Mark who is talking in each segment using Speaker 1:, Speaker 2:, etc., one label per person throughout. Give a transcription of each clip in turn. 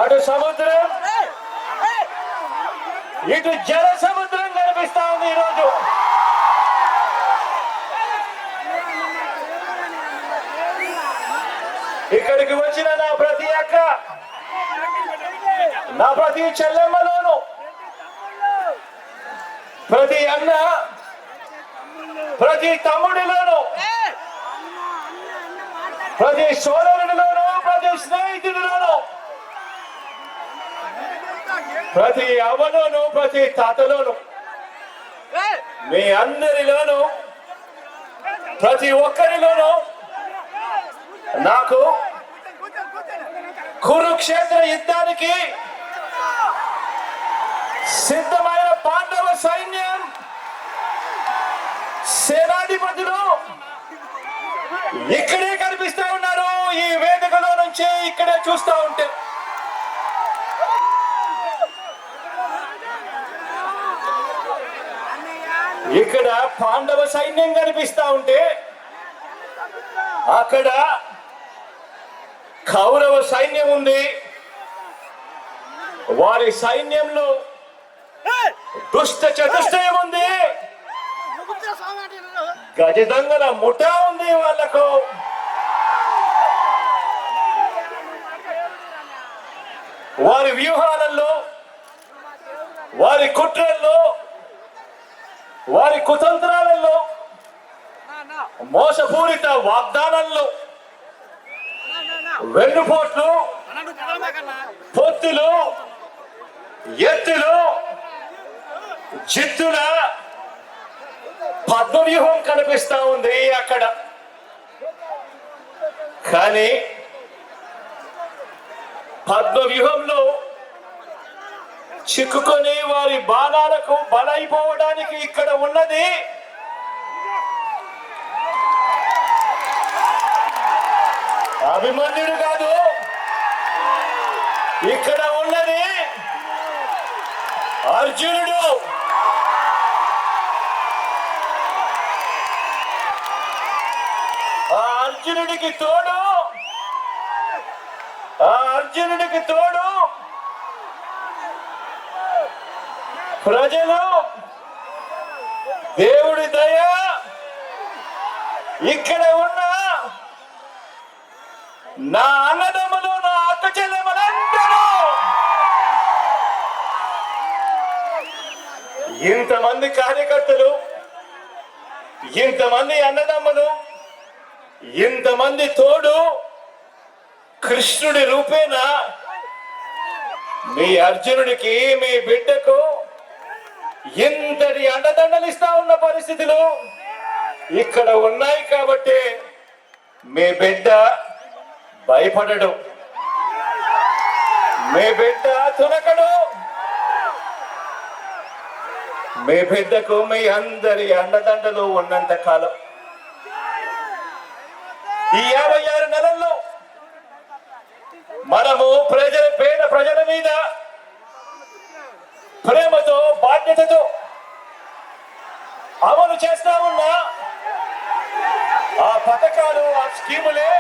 Speaker 1: అటు సముద్రం ఇటు జల సముద్రం కనిపిస్తా ఉంది ఈరోజు. ఇక్కడికి వచ్చిన నా ప్రతి అక్క, నా ప్రతి చెల్లెమ్మలోను, ప్రతి అన్న, ప్రతి తమ్ముడిలోను, ప్రతి సోదరుడిలోను, ప్రతి స్నేహితుడిలోను, ప్రతి అవ్వలోను, ప్రతి తాతలోను, మీ అందరిలోను, ప్రతి ఒక్కరిలోను నాకు కురుక్షేత్ర యుద్ధానికి సిద్ధమైన పాండవ సైన్యం సేనాధిపతులు ఇక్కడే కనిపిస్తా ఉన్నారు. ఈ వేదికలో నుంచి ఇక్కడే చూస్తా ఉంటే ఇక్కడ పాండవ సైన్యం కనిపిస్తా ఉంటే అక్కడ కౌరవ సైన్యం ఉంది. వారి సైన్యంలో దుష్ట చతుష్టయం ఉంది. గజదంగల ముఠా ఉంది. వాళ్లకు వారి వ్యూహాలలో, వారి కుట్రల్లో, వారి కుతంత్రాలలో, మోసపూరిత వాగ్దానాల్లో, వెన్నుపోట్లు, పొత్తులు, ఎత్తులు, జిత్తుల పద్మవ్యూహం కనిపిస్తా ఉంది అక్కడ. కానీ పద్మవ్యూహంలో చిక్కుకొని వారి బాణాలకు బలైపోవడానికి ఇక్కడ ఉన్నది అభిమన్యుడు కాదు. ఇక్కడ ఉన్నది అర్జునుడు. ఆ అర్జునుడికి తోడు ప్రజలు, దేవుడి దయ, ఇక్కడ ఉన్న నా అన్నదమ్ములు, నా అక్క చెల్లెమ్మలందరూ, ఇంతమంది కార్యకర్తలు, ఇంతమంది అన్నదమ్ములు, ఇంతమంది తోడు కృష్ణుడి రూపేణ మీ అర్జునుడికి, మీ బిడ్డకు ఇంతటి అండదండలు ఇస్తా ఉన్న పరిస్థితులు ఇక్కడ ఉన్నాయి. కాబట్టి మీ బిడ్డ భయపడడు, మీ బిడ్డ తునకడు. మీ బిడ్డకు మీ అందరి అండదండలు ఉన్నంత కాలం, ఈ 56 నెలల్లో మనము పేద ప్రజల మీద ప్రేమతో, బాధ్యతతో అమలు చేస్తా ఉన్న ఆ పథకాలు, ఆ స్కీములే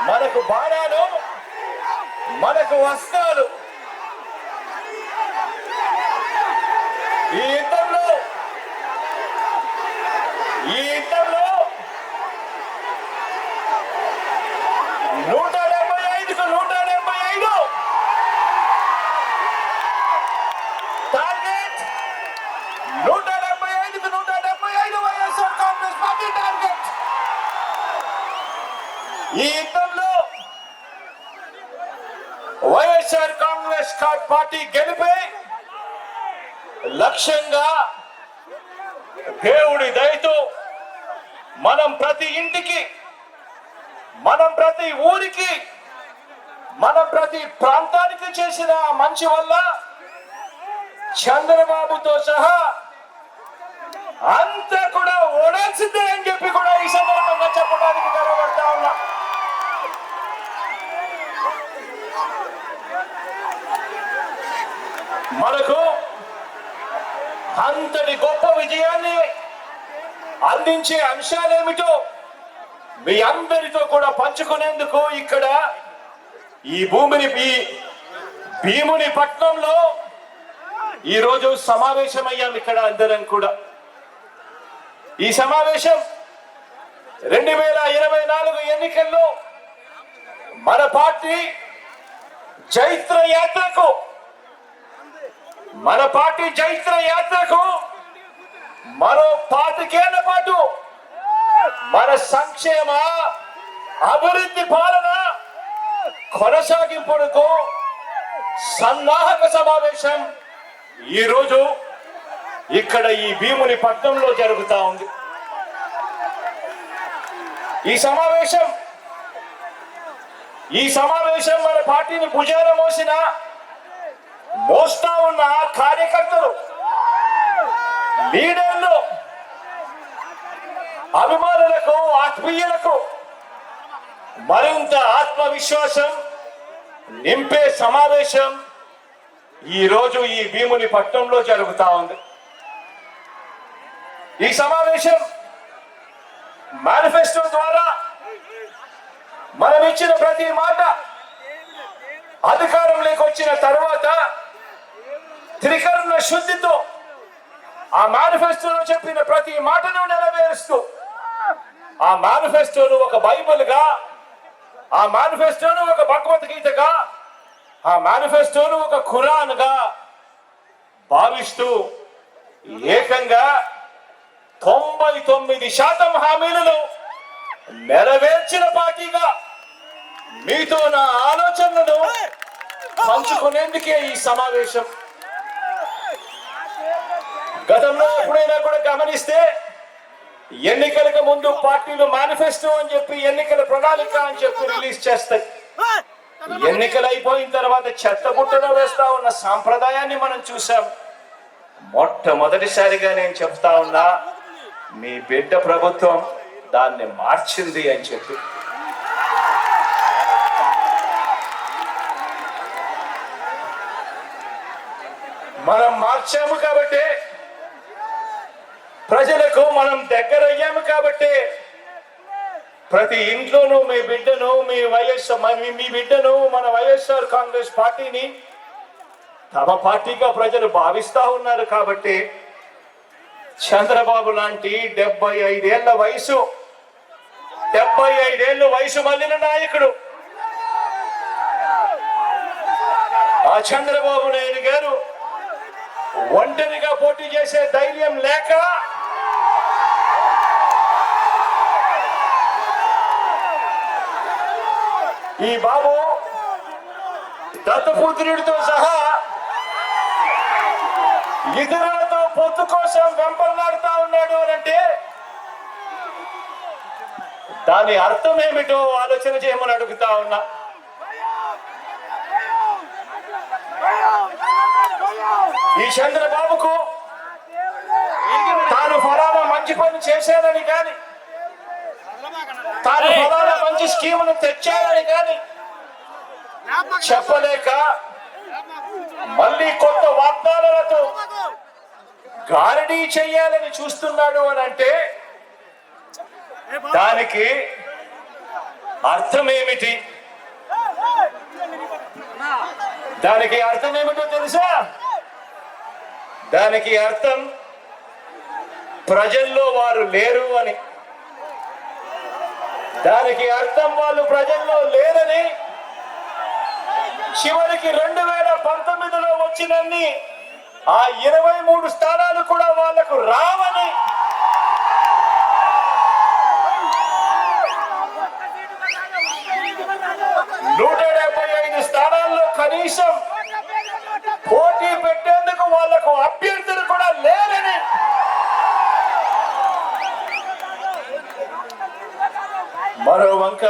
Speaker 1: మనకు బాణాలు, మనకు వస్త్రాలు. ఈ యుద్ధంలో 175కు 175 టార్గెట్. 175కు 175 వైఎస్ఆర్ కాంగ్రెస్ పార్టీ టార్గెట్. ఈ యుద్ధంలో వైఎస్ఆర్ కాంగ్రెస్ పార్టీ గెలిపే లక్ష్యంగా దేవుడి దయతో మనం ప్రతి ఇంటికి, మనం ప్రతి ఊరికి, మనం ప్రతి ప్రాంతానికి చేసిన మంచి వల్ల చంద్రబాబుతో సహా అంతా కూడా ఓడాల్సిందే అని చెప్పి కూడా ఈ సందర్భంగా చెప్పడానికి గర్వపడతా ఉన్నా. మనకు అంతటి గొప్ప విజయాన్ని అందించే అంశాలేమిటో మీ అందరితో కూడా పంచుకునేందుకు ఇక్కడ ఈ భూమిని భీముని పట్నంలో ఈరోజు సమావేశమయ్యాం. ఇక్కడ అందరం కూడా ఈ సమావేశం 2024 ఎన్నికల్లో మన పార్టీ జైత్ర యాత్రకు మరో 25 ఏళ్ల పాటు మన సంక్షేమ అభివృద్ధి పాలన కొనసాగింపునకు సన్నాహక సమావేశం ఈరోజు ఇక్కడ ఈ భీముని పట్నంలో జరుగుతా ఉంది. ఈ సమావేశం మన పార్టీని భుజాన మోస్తా ఉన్న కార్యకర్తలు, లీడర్లు, అభిమానులకు, ఆత్మీయులకు మరింత ఆత్మవిశ్వాసం నింపే సమావేశం ఈరోజు ఈ భీముని పట్నంలో జరుగుతా ఉంది. ఈ సమావేశం మేనిఫెస్టో ద్వారా మనం ఇచ్చిన ప్రతి మాట అధికారంలోకి వచ్చిన తర్వాత త్రికరణ శుద్ధితో ఆ మేనిఫెస్టోలో చెప్పిన ప్రతి మాటను నెరవేరుస్తూ ఆ మేనిఫెస్టోను ఒక బైబిల్గా, ఆ మేనిఫెస్టోను ఒక భగవద్గీతగా, ఆ మేనిఫెస్టోను ఒక ఖురాన్గా భావిస్తూ ఏకంగా 99% హామీలను నెరవేర్చిన పార్టీగా మీతో నా ఆలోచనలను పంచుకునేందుకే ఈ సమావేశం. గతంలో ఎప్పుడైనా కూడా గమనిస్తే ఎన్నికలకు ముందు పార్టీలు మేనిఫెస్టో అని చెప్పి, ఎన్నికల ప్రణాళిక అని చెప్పి రిలీజ్ చేస్తాయి. ఎన్నికలు అయిపోయిన తర్వాత చెత్తబుట్టలో వేస్తా ఉన్న సాంప్రదాయాన్ని మనం చూసాం. మొట్టమొదటిసారిగా నేను చెప్తా ఉన్నా, మీ బిడ్డ ప్రభుత్వం దాన్ని మార్చింది అని చెప్పి. మనం మార్చాము కాబట్టి, ప్రజలకు మనం దగ్గరయ్యాము కాబట్టి, ప్రతి ఇంట్లోనూ మీ బిడ్డను, మీ బిడ్డను, మన వైఎస్ఆర్ కాంగ్రెస్ పార్టీని తమ పార్టీగా ప్రజలు భావిస్తా ఉన్నారు. కాబట్టి చంద్రబాబు లాంటి 75 ఏళ్ల వయసు మళ్ళిన నాయకుడు, ఆ చంద్రబాబు నాయుడు గారు ఒంటరిగా పోటీ చేసే ధైర్యం లేక ఈ బాబు దత్తపుత్రుడితో సహా ఇతరులతో పొత్తు కోసం వెంపర్లాడుతా ఉన్నాడు అనంటే దాని అర్థం ఏమిటో ఆలోచన చేయమని అడుగుతా ఉన్నా. ఈ చంద్రబాబుకు తాను ఫలానా మంచి పని చేశానని కానీ, తాను ఫలానా మంచి స్కీమును తెచ్చానని కానీ చెప్పలేక మళ్ళీ కొత్త వాగ్దానాలతో గారడీ చెయ్యాలని చూస్తున్నాడు అని అంటే దానికి అర్థం ఏమిటి? దానికి అర్థం ఏమిటో తెలుసా? దానికి అర్థం ప్రజల్లో వారు లేరు అని. దానికి అర్థం వాళ్ళు ప్రజల్లో లేరని, చివరికి 2019లో వచ్చినన్ని ఆ 23 స్థానాలు కూడా వాళ్లకు రావని, 175 స్థానాల్లో కనీసం పోటీ పెట్టేందుకు వాళ్లకు అభ్యర్థులు కూడా లేరని, మరో వంక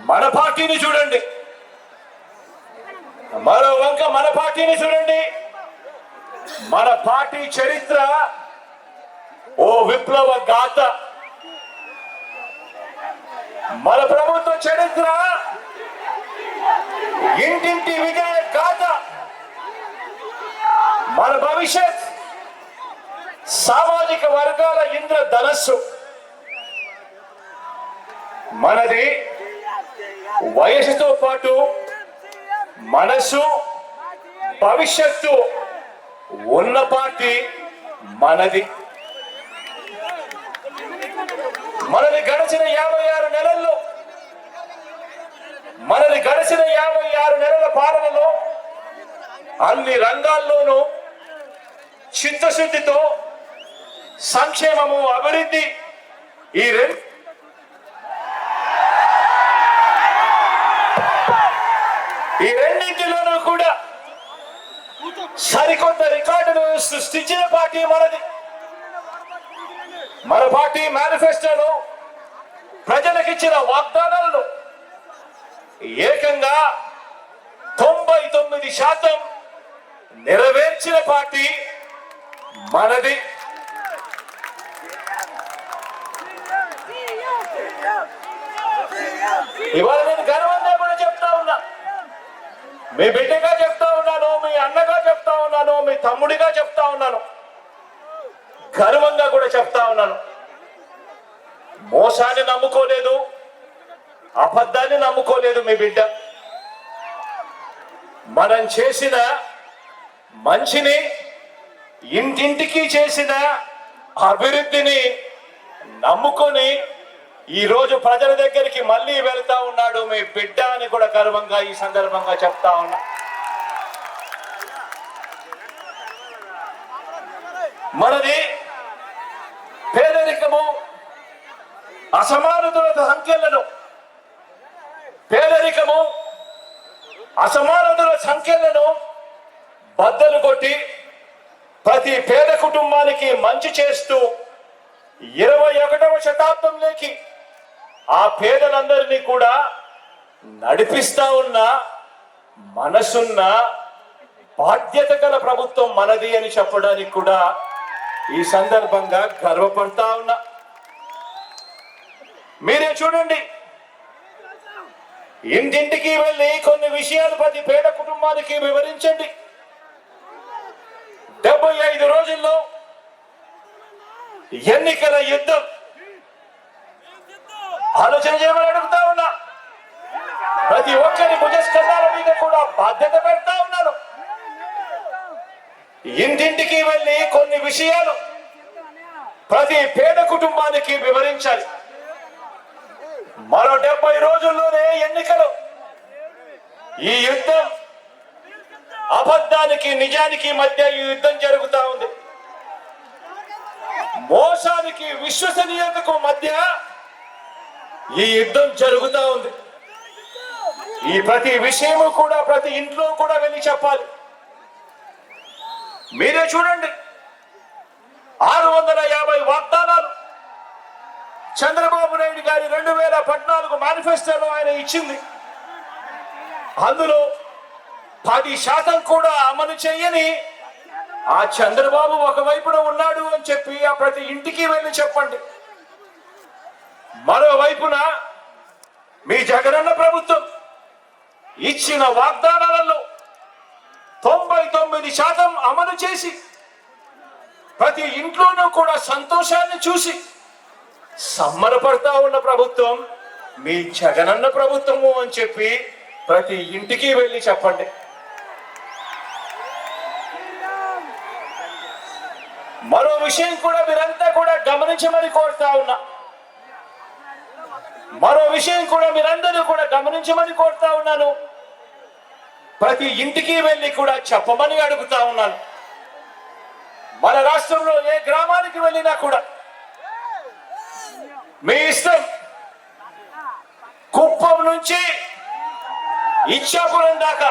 Speaker 1: మన పార్టీని చూడండి. మన పార్టీ చరిత్ర ఓ విప్లవ గాథ. మన ప్రభుత్వ చరిత్ర ఇంటింటి విజయ గాథ. మన భవిష్యత్ సామాజిక వర్గాల ఇంద్రధనస్సు మనది. వయసుతో పాటు మనసు, భవిష్యత్తు ఉన్న పార్టీ మనది. మనది గడిచిన 56 నెలల్లో, మనది గడిచిన 56 నెలల పాలనలో అన్ని రంగాల్లోనూ చిత్తశుద్ధితో సంక్షేమము, అభివృద్ధి ఈ రెండింటిలోనూ కూడా సరికొత్త రికార్డును సృష్టించిన పార్టీ మనది. మన పార్టీ మేనిఫెస్టోలో ప్రజలకిచ్చిన వాగ్దానాలను ఏకంగా 99% నెరవేర్చిన పార్టీ మనది. ఇవాళ నేను గర్వంగా కూడా చెప్తా ఉన్నా, మీ బిడ్డగా చెప్తా ఉన్నాను, మీ అన్నగా చెప్తా ఉన్నాను, మీ తమ్ముడిగా చెప్తా ఉన్నాను, గర్వంగా కూడా చెప్తా ఉన్నాను. మోసాన్ని నమ్ముకోలేదు, అబద్ధాన్ని నమ్ముకోలేదు మీ బిడ్డ. మనం చేసిన మంచిని, ఇంటింటికి చేసిన అభివృద్ధిని నమ్ముకొని ఈ రోజు ప్రజల దగ్గరికి మళ్ళీ వెళ్తా ఉన్నాడు మీ బిడ్డ అని కూడా గర్వంగా ఈ సందర్భంగా చెప్తా ఉన్నా. మనది పేదరికము, అసమానతల సంఖ్యలను, పేదరికము, అసమానతల సంఖ్యలను బద్దలు కొట్టి ప్రతి పేద కుటుంబానికి మంచి చేస్తూ 21వ శతాబ్దంలోకి ఆ పేదలందరినీ కూడా నడిపిస్తా ఉన్న మనసున్న బాధ్యత గల ప్రభుత్వం మనది అని చెప్పడానికి కూడా ఈ సందర్భంగా గర్వపడతా ఉన్నా. మీరే చూడండి, ఇంటింటికి వెళ్ళి కొన్ని విషయాలు ప్రతి పేద కుటుంబానికి వివరించండి. 75 రోజుల్లో ఎన్నికల యుద్ధం ఆలోచన చేయమని అడుగుతా ఉన్నా. ప్రతి ఒక్కరి భుజస్కంధాల మీద కూడా బాధ్యత పెడతా ఉన్నాను. ఇంటింటికి వెళ్ళి కొన్ని విషయాలు ప్రతి పేద కుటుంబానికి వివరించాలి. మరో 70 రోజుల్లోనే ఎన్నికలు. ఈ యుద్ధం అబద్ధానికి, నిజానికి మధ్య ఈ యుద్ధం జరుగుతా ఉంది. మోసానికి, విశ్వసనీయతకు మధ్య ఈ యుద్ధం జరుగుతా ఉంది. ఈ ప్రతి విషయము కూడా ప్రతి ఇంట్లో కూడా వెళ్ళి చెప్పాలి. మీరే చూడండి, 650 వాగ్దానాలు చంద్రబాబు నాయుడు గారి 2014 మేనిఫెస్టోలో ఆయన ఇచ్చింది. అందులో 10% కూడా అమలు చేయని ఆ చంద్రబాబు ఒకవైపున ఉన్నాడు అని చెప్పి ఆ ప్రతి ఇంటికి వెళ్ళి చెప్పండి. మరోవైపున మీ జగనన్న ప్రభుత్వం ఇచ్చిన వాగ్దానాలలో 99% అమలు చేసి ప్రతి ఇంట్లోనూ కూడా సంతోషాన్ని చూసి సంబరపడతా ఉన్న ప్రభుత్వం మీ జగనన్న ప్రభుత్వము అని చెప్పి ప్రతి ఇంటికి వెళ్ళి చెప్పండి. మరో విషయం కూడా మీరంతా కూడా గమనించమని కోరుతా ఉన్నా. మరో విషయం కూడా మీరందరూ కూడా గమనించమని కోరుతా ఉన్నాను. ప్రతి ఇంటికి వెళ్ళి కూడా చెప్పమని అడుగుతా ఉన్నాను. మన రాష్ట్రంలో ఏ గ్రామానికి వెళ్ళినా కూడా మీ ఇష్టం, కుప్పం నుంచి ఇచ్చాపురం దాకా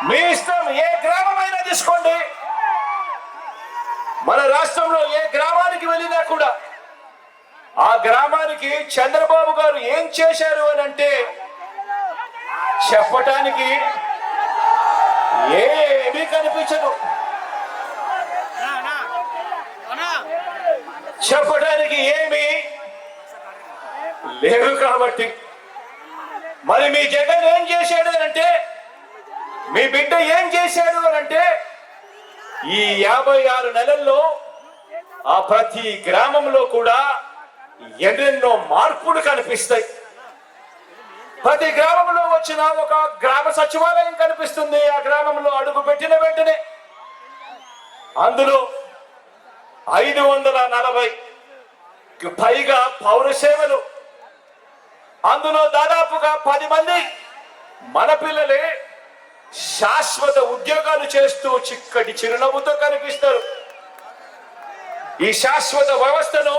Speaker 1: మీ ఇష్టం, ఏ గ్రామమైనా తీసుకోండి. మన రాష్ట్రంలో ఏ గ్రామానికి వెళ్ళినా కూడా ఆ గ్రామానికి చంద్రబాబు గారు ఏం చేశారు అని అంటే చెప్పటానికి ఏమీ కనిపించదు. చెప్పడానికి ఏమీ లేవు. కాబట్టి మరి మీ జగన్ ఏం చేశాడు అని అంటే, మీ బిడ్డ ఏం చేశాడు అని అంటే ఈ 56 నెలల్లో ఆ ప్రతి గ్రామంలో కూడా ఎన్నెన్నో మార్పులు కనిపిస్తాయి. ప్రతి గ్రామంలో వచ్చిన ఒక గ్రామ సచివాలయం కనిపిస్తుంది. ఆ గ్రామంలో అడుగు పెట్టిన వెంటనే అందులో 540 పైగా పౌర సేవలు, అందులో దాదాపుగా 10 మంది మన పిల్లలే శాశ్వత ఉద్యోగాలు చేస్తూ చిక్కటి చిరునవ్వుతో కనిపిస్తారు. ఈ శాశ్వత వ్యవస్థను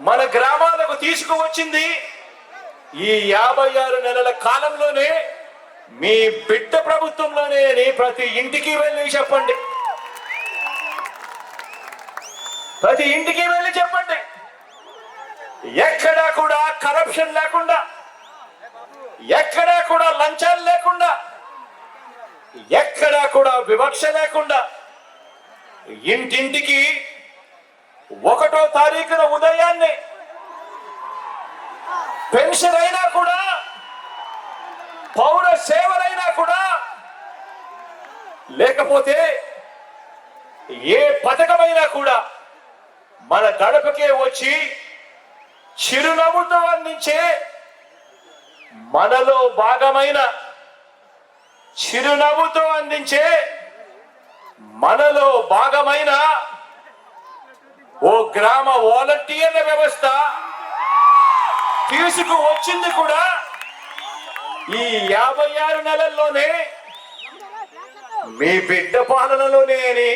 Speaker 1: మన గ్రామాలకు తీసుకువచ్చింది ఈ 56 నెలల కాలంలోనే మీ బిడ్డ ప్రభుత్వంలోనే అని ప్రతి ఇంటికి వెళ్ళి చెప్పండి. ప్రతి ఇంటికి వెళ్ళి చెప్పండి. ఎక్కడా కూడా కరప్షన్ లేకుండా, ఎక్కడా కూడా లంచాలు లేకుండా, ఎక్కడా కూడా వివక్ష లేకుండా ఇంటింటికి 1వ తారీఖున ఉదయాన్నే పెన్షన్ అయినా కూడా, పౌర సేవలైనా కూడా, లేకపోతే ఏ పథకమైనా కూడా మన గడపకే వచ్చి చిరునవ్వుతో అందించే మనలో భాగమైన, చిరునవ్వుతో అందించే మనలో భాగమైన ఓ గ్రామ వాలంటీర్ల వ్యవస్థ తీసుకువచ్చింది కూడా ఈ 56 నెలల్లోనే, మీ బిడ్డ పాలనలోనే అని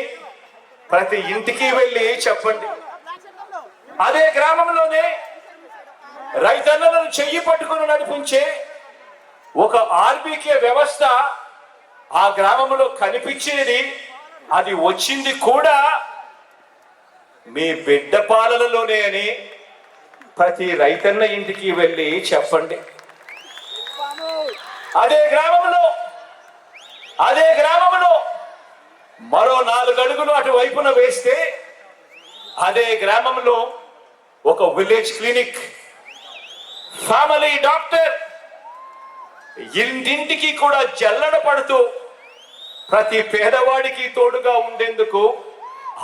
Speaker 1: ప్రతి ఇంటికి వెళ్ళి చెప్పండి. అదే గ్రామంలోనే రైతన్నలను చెయ్యి పట్టుకుని నడిపించే ఒక ఆర్బీకే వ్యవస్థ ఆ గ్రామంలో కనిపించేది. అది వచ్చింది కూడా మీ బిడ్డ పాలనలోనే అని ప్రతి రైతన్న ఇంటికి వెళ్ళి చెప్పండి. అదే గ్రామంలో మరో 4 అడుగులు అటువైపున వేస్తే అదే గ్రామంలో ఒక విలేజ్ క్లినిక్, ఫ్యామిలీ డాక్టర్ ఇంటింటికి కూడా జల్లడ పడుతూ ప్రతి పేదవాడికి తోడుగా ఉండేందుకు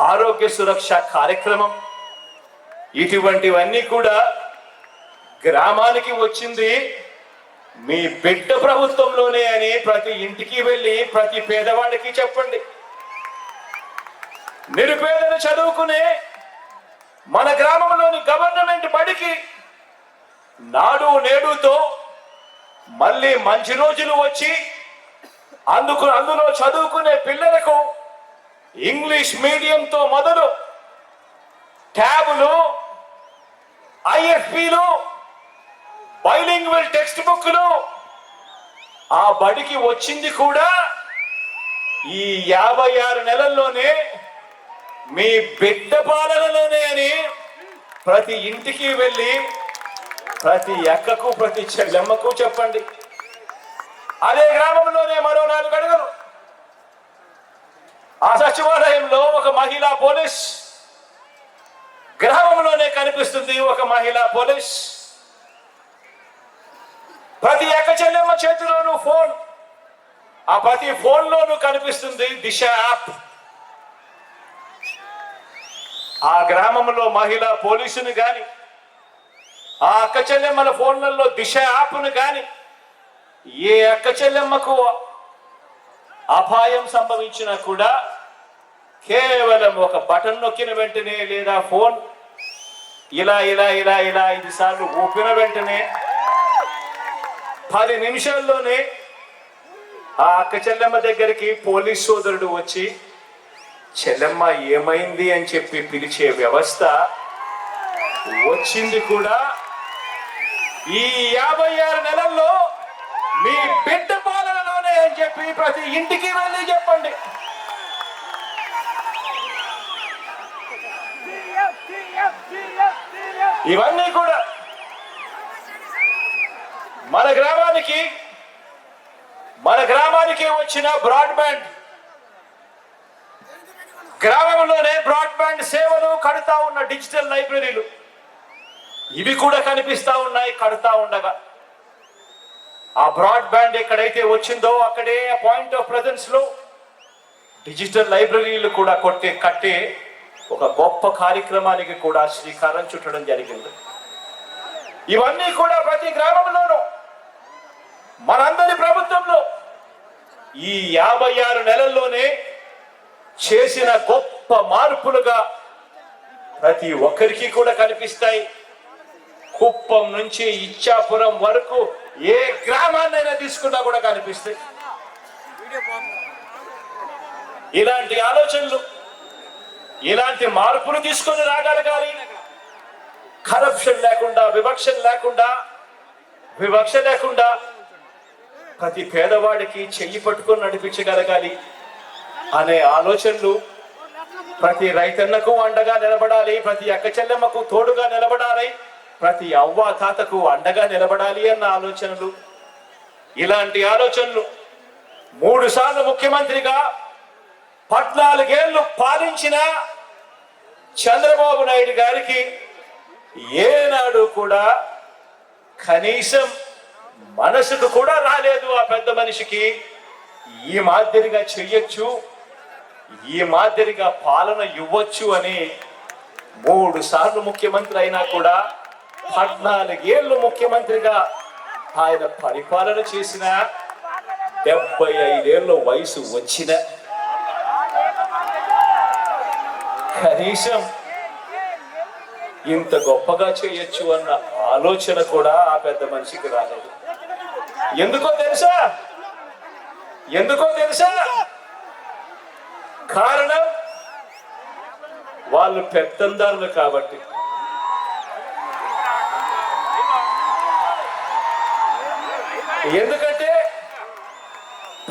Speaker 1: ఆరోగ్య సురక్ష కార్యక్రమం, ఇటువంటివన్నీ కూడా గ్రామానికి వచ్చింది మీ బిడ్డ ప్రభుత్వంలోనే అని ప్రతి ఇంటికి వెళ్ళి ప్రతి పేదవాడికి చెప్పండి. నిరుపేదలు చదువుకునే మన గ్రామంలోని గవర్నమెంట్ బడికి నాడు నేడుతో మళ్ళీ మంచి రోజులు వచ్చి అందులో చదువుకునే పిల్లలకు ఇంగ్లీష్ మీడియంతో మొదలు ట్యాబులు, ఐఎఫ్పీలు, బైలింగ్వల్ టెక్స్ట్ బుక్లు ఆ బడికి వచ్చింది కూడా ఈ 56 నెలల్లోనే, మీ బిడ్డ పాలనలోనే అని ప్రతి ఇంటికి వెళ్ళి ప్రతి అక్కకు ప్రతి చెల్లెమ్మకు చెప్పండి. అదే గ్రామంలోనే మరో 4 అడుగులు ఆ సచివాలయంలో ఒక మహిళా పోలీస్, గ్రామంలోనే కనిపిస్తుంది ఒక మహిళా పోలీస్. ప్రతి అక్క చెల్లెమ్మ చేతిలోనూ ఫోన్, ఆ ప్రతి ఫోన్లోనూ కనిపిస్తుంది దిశ యాప్. ఆ గ్రామంలో మహిళా పోలీసుని గాని, ఆ అక్క చెల్లెమ్మల ఫోన్లలో దిశ యాప్ను గాని, ఏ అక్క చెల్లెమ్మకు అపాయం సంభవించినా కూడా కేవలం ఒక బటన్ నొక్కిన వెంటనే, లేదా ఫోన్ ఇలా 5 సార్లు ఊపిన వెంటనే 10 నిమిషాల్లోనే ఆ అక్క చెల్లెమ్మ దగ్గరికి పోలీస్ సోదరుడు వచ్చి చెల్లెమ్మ ఏమైంది అని చెప్పి పిలిచే వ్యవస్థ వచ్చింది కూడా ఈ 56 నెలల్లో మీ బిడ్డ పాలనలోనే అని చెప్పి ప్రతి ఇంటికి వెళ్ళి చెప్పండి. ఇవన్నీ కూడా మన గ్రామానికి వచ్చిన బ్రాడ్బ్యాండ్, గ్రామంలోనే బ్రాడ్బ్యాండ్ సేవలు కడుతా ఉన్న డిజిటల్ లైబ్రరీలు, ఇవి కూడా కనిపిస్తా ఉన్నాయి. కడుతా ఉండగా ఆ బ్రాడ్బ్యాండ్ ఎక్కడైతే వచ్చిందో అక్కడే పాయింట్ ఆఫ్ ప్రెజెన్స్ లో డిజిటల్ లైబ్రరీలు కూడా కట్టే ఒక గొప్ప కార్యక్రమానికి కూడా శ్రీకారం చుట్టడం జరిగింది. ఇవన్నీ కూడా ప్రతి గ్రామంలోనూ మనందరి ప్రభుత్వంలో ఈ 56 నెలల్లోనే చేసిన గొప్ప మార్పులుగా ప్రతి ఒక్కరికి కూడా కనిపిస్తాయి. కుప్పం నుంచి ఇచ్చాపురం వరకు ఏ గ్రామాన్నైనా తీసుకున్నా కూడా కనిపిస్తాయి. ఇలాంటి ఆలోచనలు, ఇలాంటి మార్పులు తీసుకొని రాగలగాలి. కరప్షన్ లేకుండా, వివక్ష లేకుండా ప్రతి పేదవాడికి చెయ్యి పట్టుకొని నడిపించగలగాలి అనే ఆలోచనలు, ప్రతి రైతన్నకు అండగా నిలబడాలి, ప్రతి అక్క చెల్లెమ్మకు తోడుగా నిలబడాలి, ప్రతి అవ్వ తాతకు అండగా నిలబడాలి అన్న ఆలోచనలు, ఇలాంటి ఆలోచనలు 3 సార్లు ముఖ్యమంత్రిగా 14 ఏళ్లు పాలించిన చంద్రబాబు నాయుడు గారికి ఏనాడు కూడా కనీసం మనసుకు కూడా రాలేదు ఆ పెద్ద మనిషికి ఈ మాదిరిగా చెయ్యొచ్చు, ఈ మాదిరిగా పాలన ఇవ్వచ్చు అని. 3 సార్లు ముఖ్యమంత్రి అయినా కూడా 14 ఏళ్ళు ముఖ్యమంత్రిగా ఆయన పరిపాలన చేసిన 75 ఏళ్ళ వయసు వచ్చిన కనీసం ఇంత గొప్పగా చేయొచ్చు అన్న ఆలోచన కూడా ఆ పెద్ద మనిషికి రాలేదు. ఎందుకో తెలుసా? కారణం వాళ్ళు పెత్తందారులు కాబట్టి. ఎందుకంటే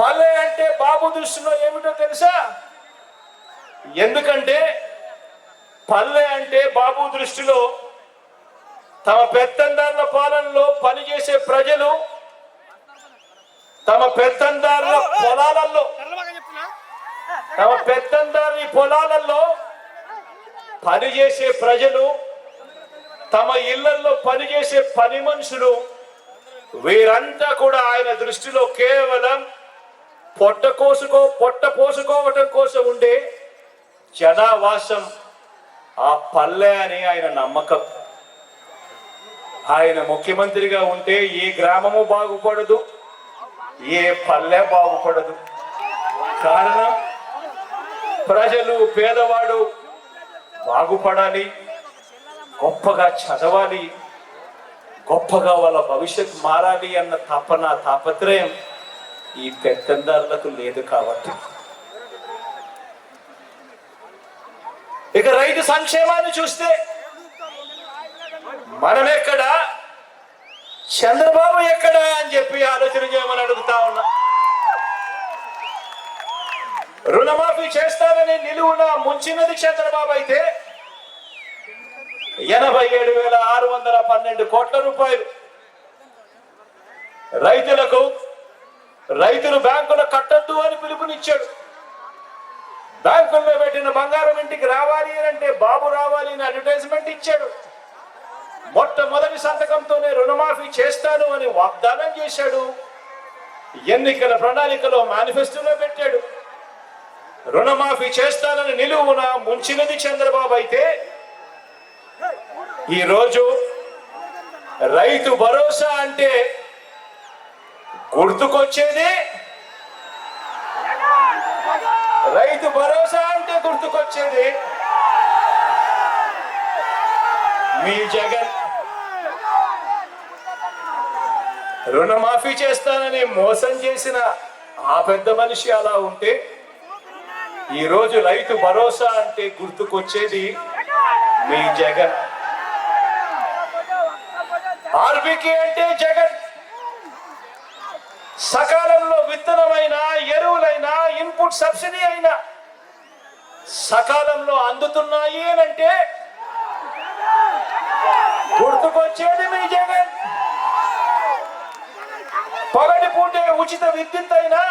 Speaker 1: పల్లె అంటే బాబు దృష్టిలో ఏమిటో తెలుసా? ఎందుకంటే పల్లె అంటే బాబు దృష్టిలో తమ పెత్తందారుల పాలనలో పనిచేసే ప్రజలు, తమ పెత్తందారుల పొలాలలో పనిచేసే ప్రజలు, తమ ఇళ్లలో పనిచేసే పని మనుషులు, వీరంతా కూడా ఆయన దృష్టిలో కేవలం పొట్ట పోసుకోవటం కోసం ఉండే జనావాసం ఆ పల్లె అని ఆయన నమ్మకం. ఆయన ముఖ్యమంత్రిగా ఉంటే ఏ గ్రామము బాగుపడదు, ఏ పల్లె బాగుపడదు. కారణం ప్రజలు, పేదవాడు బాగుపడాలి, గొప్పగా చదవాలి, గొప్పగా వాళ్ళ భవిష్యత్తు మారాలి అన్న తాపత్రయం ఈ పెత్తందారులకు లేదు కాబట్టి. ఇక రైతు సంక్షేమాన్ని చూస్తే మనం ఎక్కడా, చంద్రబాబు ఎక్కడా అని చెప్పి ఆలోచన చేయమని అడుగుతా ఉన్నా. రుణమాఫీ చేస్తానని నిలువున ముంచినది చంద్రబాబు అయితే 87,612 కోట్ల రూపాయలు రైతులు బ్యాంకులో కట్టద్దు అని పిలుపునిచ్చాడు. బ్యాంకుల్లో పెట్టిన బంగారం ఇంటికి రావాలి అంటే బాబు రావాలి అని అడ్వర్టైజ్మెంట్ ఇచ్చాడు. మొట్టమొదటి సంతకంతోనే రుణమాఫీ చేస్తాను అని వాగ్దానం చేశాడు. ఎన్నికల ప్రణాళికలో మేనిఫెస్టోలో పెట్టాడు. రుణమాఫీ చేస్తానని నిలువున ముంచినది చంద్రబాబు అయితే ఈరోజు రైతు భరోసా అంటే గుర్తుకొచ్చేది మీ జగన్. రుణమాఫీ చేస్తానని మోసం చేసిన ఆ పెద్ద మనిషి అలా ఉంటే ఈరోజు రైతు భరోసా అంటే గుర్తుకొచ్చేది మీ జగన్. ఆర్బీకే అంటే జగన్. సకాలంలో విత్తనమైనా, ఎరువులైనా, ఇన్పుట్ సబ్సిడీ అయినా సకాలంలో అందుతున్నాయి అంటే గుర్తుకొచ్చేది మీ జగన్. పగటి పూటే ఉచిత విద్యుత్ అయినా,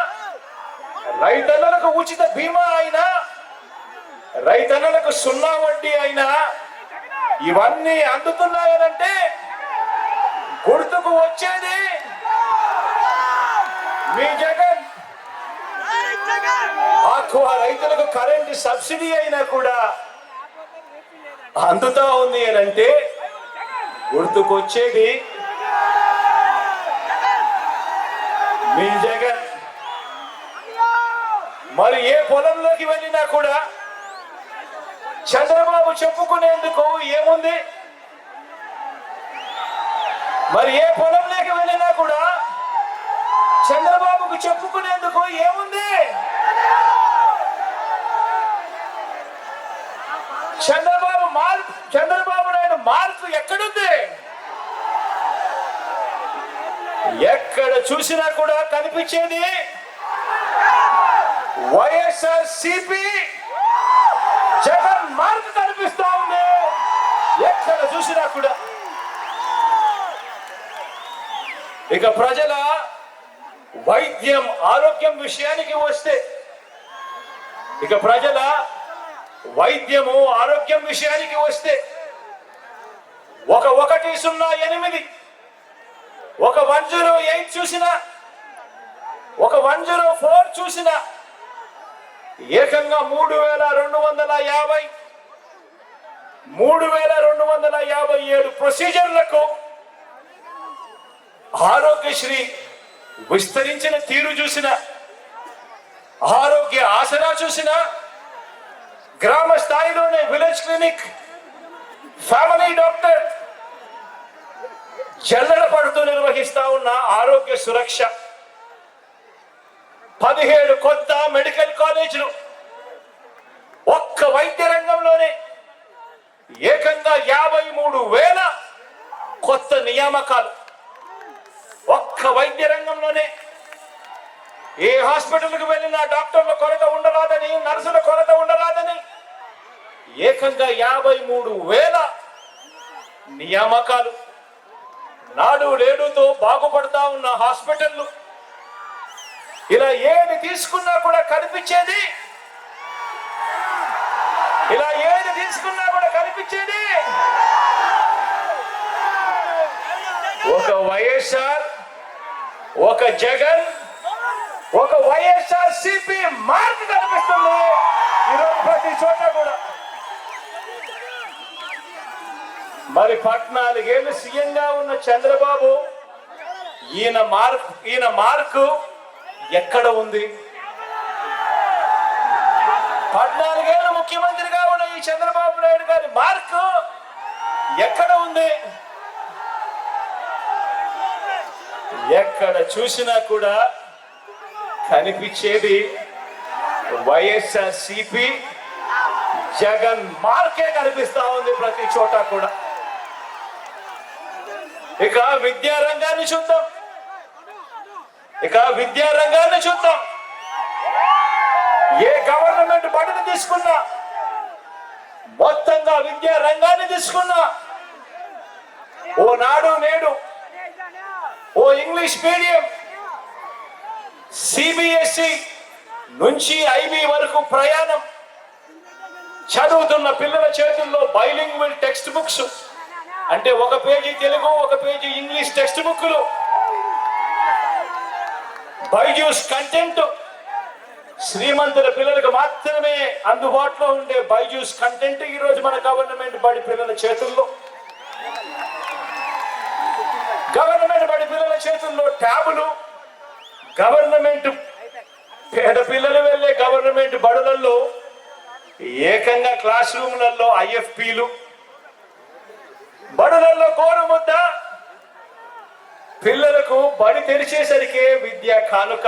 Speaker 1: రైతన్నలకు ఉచిత బీమా అయినా, రైతన్నలకు 0 వడ్డీ అయినా ఇవన్నీ అందుతున్నాయనంటే గుర్తుకు వచ్చేది మీ జగన్. ఆక్వా రైతులకు కరెంటు సబ్సిడీ అయినా కూడా అందుతా ఉంది అని అంటే గుర్తుకొచ్చేది మీ జగన్. మరి ఏ పొలంలోకి వెళ్ళినా కూడా చంద్రబాబు చెప్పుకునేందుకు ఏముంది? మరి ఏ పొలంలోకి వెళ్ళినా కూడా చంద్రబాబుకు చెప్పుకునేందుకు ఏముంది? చంద్రబాబు నాయుడు మార్పు ఎక్కడుంది? ఎక్కడ చూసినా కూడా కనిపించేది వైఎస్ఆర్ సిపి జగన్ మార్పు కనిపిస్తా ఉంది. ఎక్కడ చూసినా కూడా. ఇక ప్రజల వైద్యం ఆరోగ్యం విషయానికి వస్తే, ఇక ప్రజల వైద్యము ఆరోగ్యం విషయానికి వస్తే 108 ఒక 108 చూసినా, ఒక 104 చూసినా ఏకంగా 3257 ప్రొసీజర్లకు ఆరోగ్యశ్రీ విస్తరించిన తీరు చూసిన, ఆరోగ్య ఆసరా చూసిన, గ్రామ స్థాయిలోనే విలేజ్ క్లినిక్, ఫ్యామిలీ డాక్టర్ జల్లెడ పడుతూ నిర్వహిస్తా ఉన్న ఆరోగ్య సురక్ష, 17 కొత్త మెడికల్ కాలేజీలు, ఒక్క వైద్య రంగంలోనే ఏకంగా 53,000 కొత్త నియామకాలు. ఒక్క వైద్య రంగంలోనే ఏ హాస్పిటల్కి వెళ్ళినా డాక్టర్ల కొరత ఉండరాదని, నర్సుల కొరత ఉండరాదని ఏకంగా 53,000 నియామకాలు. నాడు నేడుతో బాగుపడతా ఉన్న హాస్పిటళ్ళు. ఇలా ఏది తీసుకున్నా కూడా కనిపించేది, ఇలా ఏది తీసుకున్నా కూడా కనిపించేది ఒక వైఎస్ఆర్, ఒక జగన్, ఒక వైఎస్ఆర్ సిపి మార్పు కనిపిస్తుంది ఈరోజు ప్రతి చోట కూడా. మరి 14 ఏళ్ళు సీఎంగా ఉన్న చంద్రబాబు ఈయన మార్కు ఎక్కడ ఉంది? 14 ఏళ్ళు ముఖ్యమంత్రిగా ఉన్న ఈ చంద్రబాబు నాయుడు గారి మార్కు ఎక్కడ ఉంది? ఎక్కడ చూసినా కూడా కనిపించేది వైఎస్ఆర్ సిపి జగన్ మార్కే కనిపిస్తా ఉంది ప్రతి చోట కూడా. ఇక విద్యారంగాన్ని చూద్దాం. ఏ గవర్నమెంట్ బడిని తీసుకున్నా, మొత్తంగా విద్యా రంగాన్ని తీసుకున్నా, ఓ నాడు నేడు, ఓ ఇంగ్లీష్ మీడియం, సిబిఎస్ఈ నుంచి ఐబీ వరకు ప్రయాణం, చదువుతున్న పిల్లల చేతుల్లో బైలింగ్వల్ టెక్స్ట్ బుక్స్, అంటే ఒక పేజీ తెలుగు, ఒక పేజీ ఇంగ్లీష్ టెక్స్ట్ బుక్లు, బైజూస్ కంటెంట్, శ్రీమంతుల పిల్లలకు మాత్రమే అందుబాటులో ఉండే బైజూస్ కంటెంట్ ఈరోజు మన గవర్నమెంట్ బడి పిల్లల చేతుల్లో. గవర్నమెంట్ బడి పిల్లల చేతుల్లో ట్యాబులు, గవర్నమెంట్ పేద పిల్లలు వెళ్ళే గవర్నమెంట్ బడులలో ఏకంగా క్లాస్ రూములలో ఐఎఫ్పీలు, బడులలో గోరుముద్ద, పిల్లలకు బడి తెరిచేసరికి విద్యా కానుక.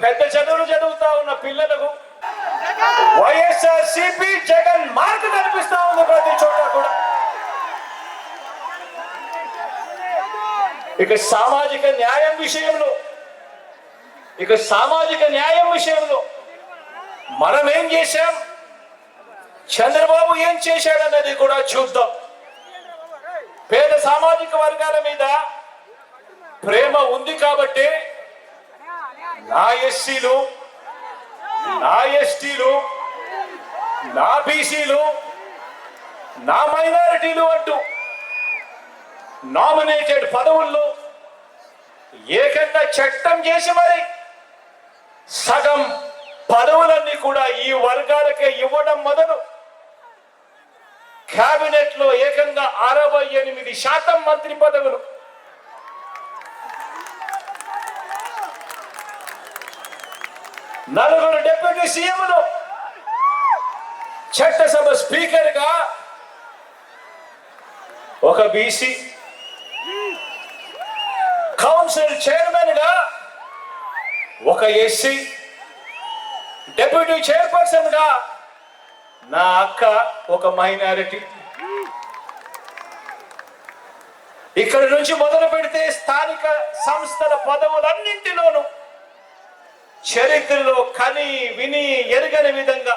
Speaker 1: పెద్ద చదువులు చదువుతా ఉన్న పిల్లలకు వైఎస్ఆర్ సిపి జగన్ మార్పు కనిపిస్తా ఉంది ప్రతి చోట కూడా. ఇక సామాజిక న్యాయం విషయంలో మనం ఏం చేశాం, చంద్రబాబు ఏం చేశాడన్నది కూడా చూద్దాం. పేద సామాజిక వర్గాల మీద ప్రేమ ఉంది కాబట్టి నా ఎస్సీలు, నా ఎస్టీలు, నా బీసీలు, నా మైనారిటీలు అంటూ నామినేటెడ్ పదవుల్లో ఏకంగా చట్టం చేసి మరి సగం పదవులన్నీ కూడా ఈ వర్గాలకే ఇవ్వడం మొదలు కేబినెట్ లో ఏకంగా 68% మంత్రి పదవులు, నలుగురు డిప్యూటీ సీఎంలు, చట్టసభ స్పీకర్ గా ఒక బీసీ, కౌన్సిల్ చైర్మన్ గా ఒక ఎస్సీ, డిప్యూటీ చైర్పర్సన్ గా నా అక్క ఒక మైనారిటీ. ఇక్కడి నుంచి మొదలు పెడితే స్థానిక సంస్థల పదవులన్నింటిలోనూ చరిత్రలో కని విని ఎరగని విధంగా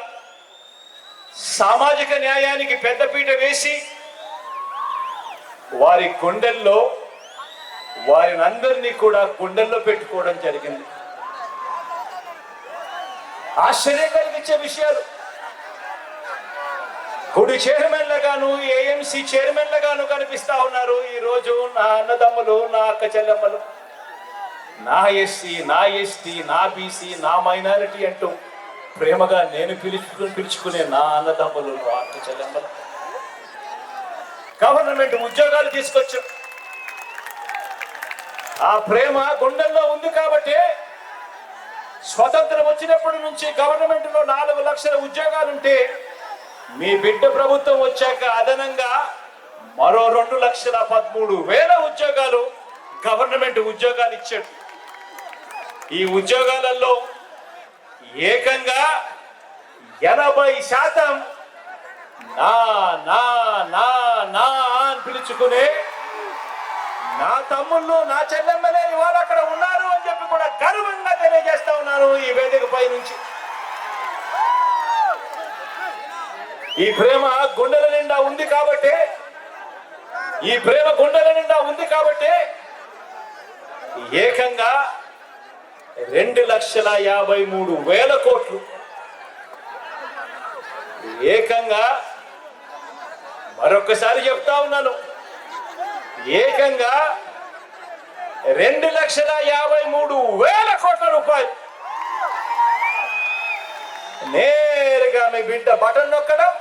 Speaker 1: సామాజిక న్యాయానికి పెద్దపీట వేసి వారి గుండెల్లో వారిని అందరినీ కూడా గుండెల్లో పెట్టుకోవడం జరిగింది. ఆశ్చర్యం కలిగించే విషయాలు. గుడి చైర్మన్లుగాను ఏఎంసీ చైర్మన్లుగాను కనిపిస్తా ఉన్నారు ఈ రోజు నా అన్నదమ్ములు, నా అక్క చెల్లెమ్మలు, నా ఎస్సీ, నా ఎస్టీ, నా బీసీ, నా మైనారిటీ అంటూ ప్రేమగా నేను పిలుచుకునే నా అన్నదమ్ములు, నా అక్క చెల్లెమ్మలు. గవర్నమెంట్ ఉద్యోగాలు తీసుకొచ్చు. ఆ ప్రేమ గుండెల్లో ఉంది కాబట్టి స్వతంత్రం వచ్చినప్పటి నుంచి గవర్నమెంట్ లో 4 లక్షల ఉద్యోగాలుంటే మీ బిడ్డ ప్రభుత్వం వచ్చాక అదనంగా మరో 2,13,000 ఉద్యోగాలు గవర్నమెంట్ ఉద్యోగాలు ఇచ్చాడు. ఈ ఉద్యోగాలలో ఏకంగా 80% నా నా నా నా అని పిలుచుకునే నా తమ్ముళ్ళు, నా చెల్లెమ్మలే ఇవాళ అక్కడ ఉన్నారు అని చెప్పి కూడా గర్వంగా తెలియజేస్తా ఉన్నాను ఈ వేదిక పై నుంచి. ఈ ప్రేమ గుండెల నిండా ఉంది కాబట్టి, ఈ ప్రేమ గుండెల నిండా ఉంది కాబట్టి ఏకంగా 2,53,000 కోట్లు ఏకంగా, మరొకసారి చెప్తా ఉన్నాను, ఏకంగా 2,53,000 కోట్ల రూపాయలు నేరుగా మీ బిడ్డ బటన్ నొక్కడం,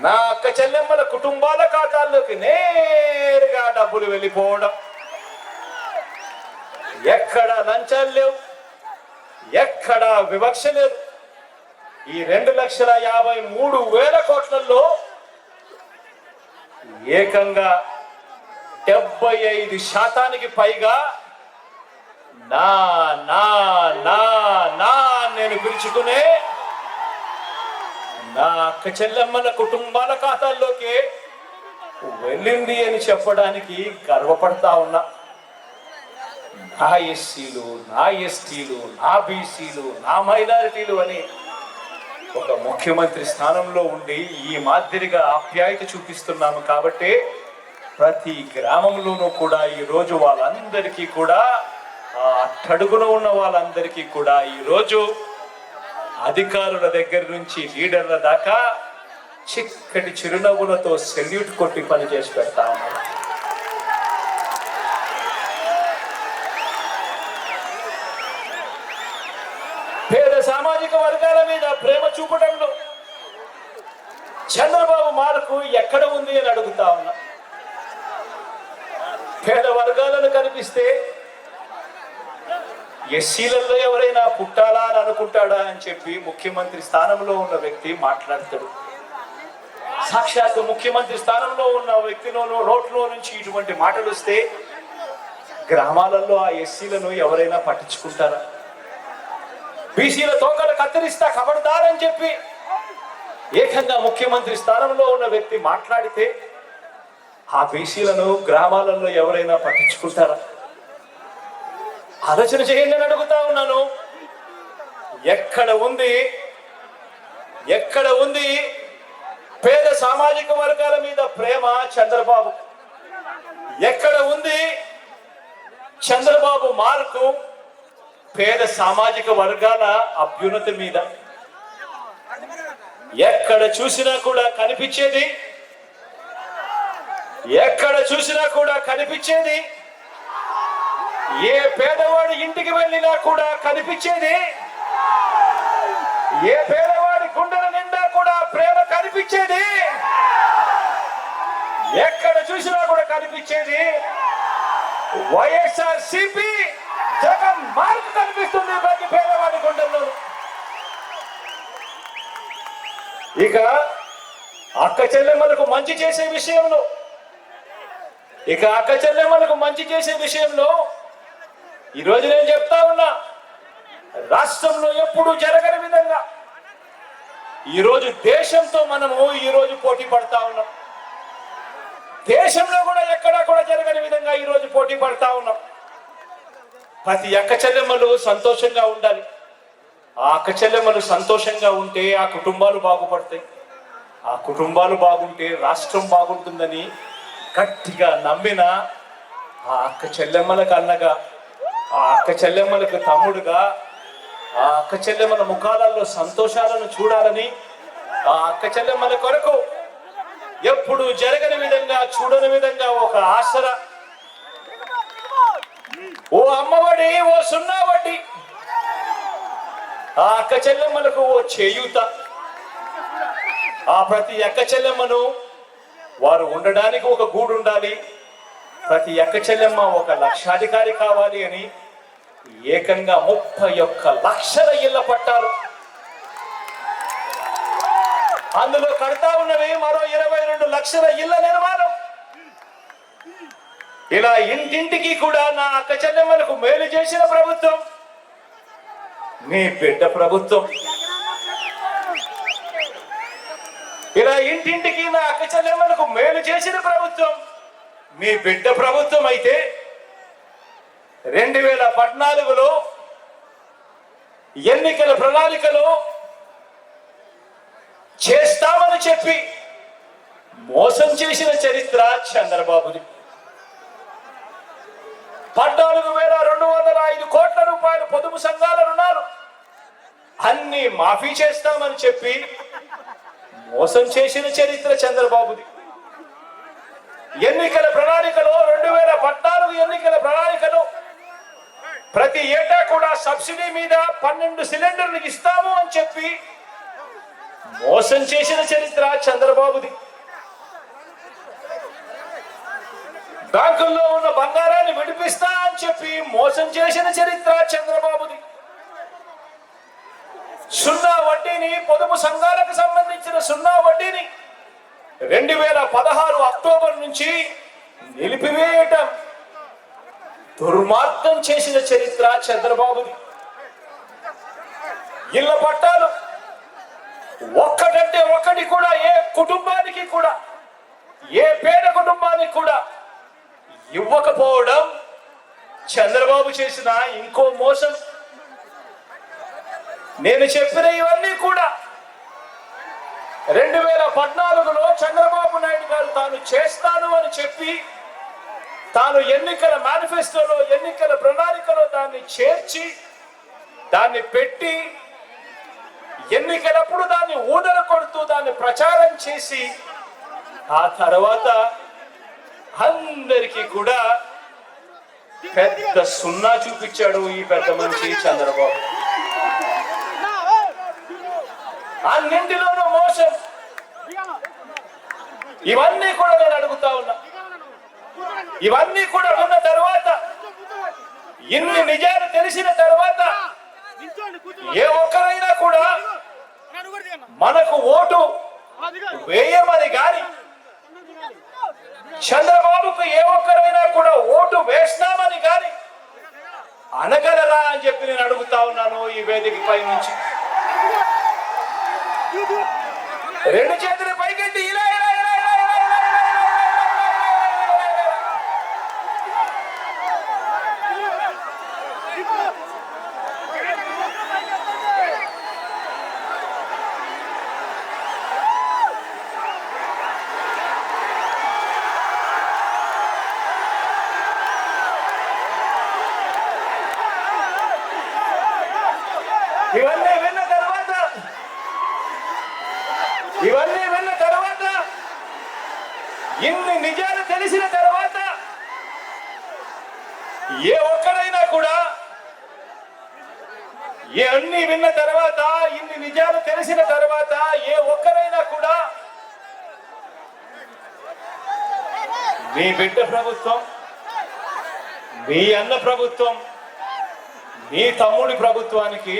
Speaker 1: నా అక్క చెల్లెమ్మల కుటుంబాల ఖాతాల్లోకి నేరుగా డబ్బులు వెళ్ళిపోవడం. ఎక్కడ లంచాలు లేవు, ఎక్కడ వివక్ష లేదు. ఈ 2,53,000 కోట్లలో ఏకంగా 75% పైగా నా నా నా నా నేను పిలుచుకునే నా అక్క చెల్లెమ్మల కుటుంబాల ఖాతాల్లోకి వెళ్ళింది అని చెప్పడానికి గర్వపడతా ఉన్నా. నా ఎస్సీలు, నా ఎస్టీలు, నా బీసీలు, నా మైనారిటీలు అని ఒక ముఖ్యమంత్రి స్థానంలో ఉండి ఈ మాదిరిగా ఆప్యాయత చూపిస్తున్నాము కాబట్టి ప్రతి గ్రామంలోనూ కూడా ఈరోజు వాళ్ళందరికీ కూడా అట్టడుగున ఉన్న వాళ్ళందరికీ కూడా ఈరోజు అధికారుల దగ్గర నుంచి లీడర్ల దాకా చిక్కటి చిరునవ్వులతో సెల్యూట్ కొట్టి పని చేసి పెడతా ఉన్నారు. పేద సామాజిక వర్గాల మీద ప్రేమ చూపడంలో చంద్రబాబు మార్కు ఎక్కడ ఉంది అని అడుగుతా ఉన్నా. పేద వర్గాలను కనిపిస్తే ఎస్సీలలో ఎవరైనా పుట్టాలా అని అనుకుంటాడా అని చెప్పి ముఖ్యమంత్రి స్థానంలో ఉన్న వ్యక్తి మాట్లాడతాడు. సాక్షాత్తు ముఖ్యమంత్రి స్థానంలో ఉన్న వ్యక్తిలోనూ నోట్లో నుంచి ఇటువంటి మాటలు వస్తే గ్రామాలలో ఆ ఎస్సీలను ఎవరైనా పట్టించుకుంటారా? బీసీల తోకలు కత్తిరిస్తా ఖబర్దారని చెప్పి ఏకంగా ముఖ్యమంత్రి స్థానంలో ఉన్న వ్యక్తి మాట్లాడితే ఆ బీసీలను గ్రామాలలో ఎవరైనా పట్టించుకుంటారా? ఆలోచన చేయండి అని అడుగుతా ఉన్నాను. ఎక్కడ ఉంది పేద సామాజిక వర్గాల మీద ప్రేమ చంద్రబాబు? ఎక్కడ ఉంది చంద్రబాబు మార్కు పేద సామాజిక వర్గాల అభ్యున్నతి మీద? ఎక్కడ చూసినా కూడా కనిపించేది, ఎక్కడ చూసినా కూడా కనిపించేది, ఏ పేదవాడి ఇంటికి వెళ్ళినా కూడా కనిపించేది ఏ పేదవాడి గుండెల నిండా కూడా ప్రేమ కనిపించేది, ఎక్కడ చూసినా కూడా కనిపించేది వైఎస్ఆర్ సిపి జగన్ మార్పు కనిపిస్తుంది ప్రతి పేదవాడి గుండెల్లో. ఇక అక్క చెల్లెమ్మలకు మంచి చేసే విషయంలో ఈరోజు నేను చెప్తా ఉన్నా, రాష్ట్రంలో ఎప్పుడు జరగని విధంగా ఈరోజు దేశంతో మనము ఈరోజు పోటీ పడతా ఉన్నాం. దేశంలో కూడా ఎక్కడా కూడా జరగని విధంగా ఈరోజు పోటీ పడతా ఉన్నాం. ప్రతి అక్క చెల్లెమ్మలు సంతోషంగా ఉండాలి. ఆ అక్క చెల్లెమ్మలు సంతోషంగా ఉంటే ఆ కుటుంబాలు బాగుపడతాయి. ఆ కుటుంబాలు బాగుంటే రాష్ట్రం బాగుంటుందని గట్టిగా నమ్మిన ఆ అక్క చెల్లెమ్మలకు అన్నగా, ఆ అక్క చెల్లెమ్మలకు తమ్ముడుగా, ఆ అక్క చెల్లెమ్మల ముఖాలలో సంతోషాలను చూడాలని, ఆ అక్క చెల్లెమ్మల కొరకు ఎప్పుడు జరగని విధంగా చూడని విధంగా ఒక ఆసరా, ఓ అమ్మఒడి, ఓ సున్నా వడ్డీ, ఆ అక్క చెల్లెమ్మలకు ఓ చేయూత, ఆ ప్రతి అక్క చెల్లెమ్మను వారు ఉండడానికి ఒక గూడు ఉండాలి, ప్రతి అక్క చెల్లెమ్మ ఒక లక్షాధికారి కావాలి అని ఏకంగా 31 లక్షల ఇళ్ల పట్టాలు, అందులో కడతా ఉన్నవి మరో 22 లక్షల ఇళ్ల నిర్మాణం. ఇలా ఇంటింటికి కూడా నా అక్క చెల్లెమ్మలకు మేలు చేసిన ప్రభుత్వం మీ బిడ్డ ప్రభుత్వం. ఇలా ఇంటింటికి నా అక్క చెల్లెమ్మలకు మేలు చేసిన ప్రభుత్వం మీ బిడ్డ ప్రభుత్వం అయితే 2014లో ఎన్నికల ప్రణాళికలో చేస్తామని చెప్పి మోసం చేసిన చరిత్ర చంద్రబాబుది. 14,205 కోట్ల రూపాయలు పొదుపు సంఘాల రుణాలు అన్ని మాఫీ చేస్తామని చెప్పి మోసం చేసిన చరిత్ర చంద్రబాబుది. ఎన్నికల ప్రణాళికలో 2014 ఎన్నికల ప్రణాళికలో ప్రతి ఏటా కూడా సబ్సిడీ మీద 12 సిలిండర్లు ఇస్తాము అని చెప్పి మోసం చేసిన చరిత్ర చంద్రబాబుది. బ్యాంకుల్లో ఉన్న బంగారాన్ని విడిపిస్తా అని చెప్పి మోసం చేసిన చరిత్ర చంద్రబాబుది. సున్నా వడ్డీని, పొదుపు సంఘాలకు సంబంధించిన సున్నా వడ్డీని 2016 అక్టోబర్ నుంచి నిలిపివేయటం దుర్మార్గం చేసిన చరిత్ర చంద్రబాబుది. ఇళ్ల పట్టాలు ఒక్కటంటే ఒక్కటి కూడా ఏ కుటుంబానికి కూడా, ఏ పేద కుటుంబానికి కూడా ఇవ్వకపోవడం చంద్రబాబు చేసిన ఇంకో మోసం. నేను చెప్పిన ఇవన్నీ కూడా 2014లో చంద్రబాబు నాయుడు గారు తాను చేస్తాను అని చెప్పి తాను ఎన్నికల మేనిఫెస్టోలో, ఎన్నికల ప్రణాళికలో దాన్ని చేర్చి దాన్ని పెట్టి ఎన్నికలప్పుడు దాన్ని ఊదర కొడుతూ దాన్ని ప్రచారం చేసి ఆ తర్వాత అందరికీ కూడా పెద్ద సున్నా చూపించాడు ఈ పెద్ద మనిషి చంద్రబాబు. అన్నింటిలోనూ మోసం. ఇవన్నీ కూడా నేను అడుగుతా ఉన్నా. ఇవన్నీ కూడా ఉన్న తర్వాత, ఇన్ని నిజాలు తెలిసిన తర్వాత ఏ ఒక్కరైనా కూడా మనకు ఓటు వేయమని గాని, చంద్రబాబుకు ఏ ఒక్కరైనా కూడా ఓటు వేస్తామని గాని అనగలరా అని చెప్పి నేను అడుగుతా ఉన్నాను ఈ వేదిక పై నుంచి. రెండు చేతుల పైకెత్తి ఇలా ఇలా ఇలా ఇలా ఇలా ఇవన్నీ విన్న తర్వాత, ఇన్ని నిజాలు తెలిసిన తర్వాత ఏ ఒక్కరైనా కూడా ఇవన్నీ విన్న తర్వాత, ఇన్ని నిజాలు తెలిసిన తర్వాత ఏ ఒక్కరైనా కూడా మీ బిడ్డ ప్రభుత్వం, మీ అన్న ప్రభుత్వం, మీ తమ్ముడి ప్రభుత్వానికి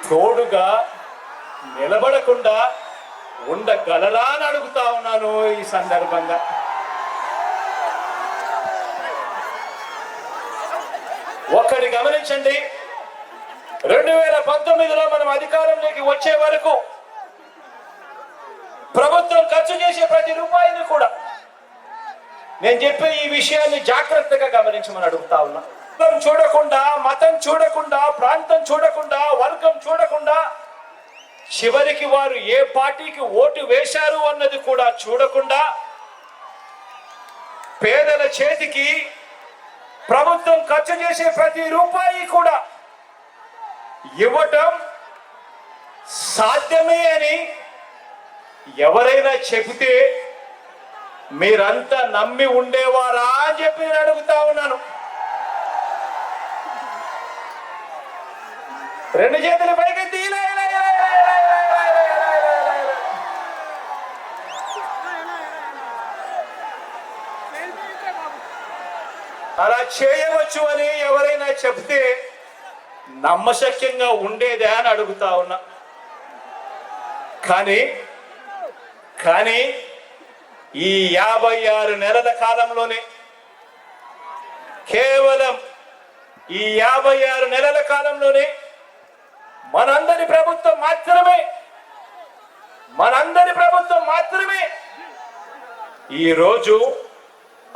Speaker 1: తోడుగా నిలబడకుండా ఉండగలరా అని అడుగుతా ఉన్నాను ఈ సందర్భంగా. ఒక్కటి గమనించండి, 2019లో మనం అధికారంలోకి వచ్చే వరకు ప్రభుత్వం ఖర్చు చేసే ప్రతి రూపాయిని కూడా, నేను చెప్పే ఈ విషయాన్ని జాగ్రత్తగా గమనించమని అడుగుతా ఉన్నా. చూడకుండా, మతం చూడకుండా, ప్రాంతం చూడకుండా, వర్గం చూడకుండా, చివరికి వారు ఏ పార్టీకి ఓటు వేశారు అన్నది కూడా చూడకుండా పేదల చేతికి ప్రభుత్వం ఖర్చు చేసే ప్రతి రూపాయి కూడా ఇవ్వటం సాధ్యమే అని ఎవరైనా చెబితే మీరంతా నమ్మి ఉండేవారా అని చెప్పి నేను అడుగుతా ఉన్నాను. రెండు చేతులు పైకెత్తి అలా చేయవచ్చు అని ఎవరైనా చెప్తే నమ్మశక్యంగా ఉండేదే అని అడుగుతా ఉన్నా. కానీ ఈ 56 నెలల కాలంలోనే, కేవలం ఈ 56 నెలల కాలంలోనే మనందరి ప్రభుత్వం మాత్రమే ఈరోజు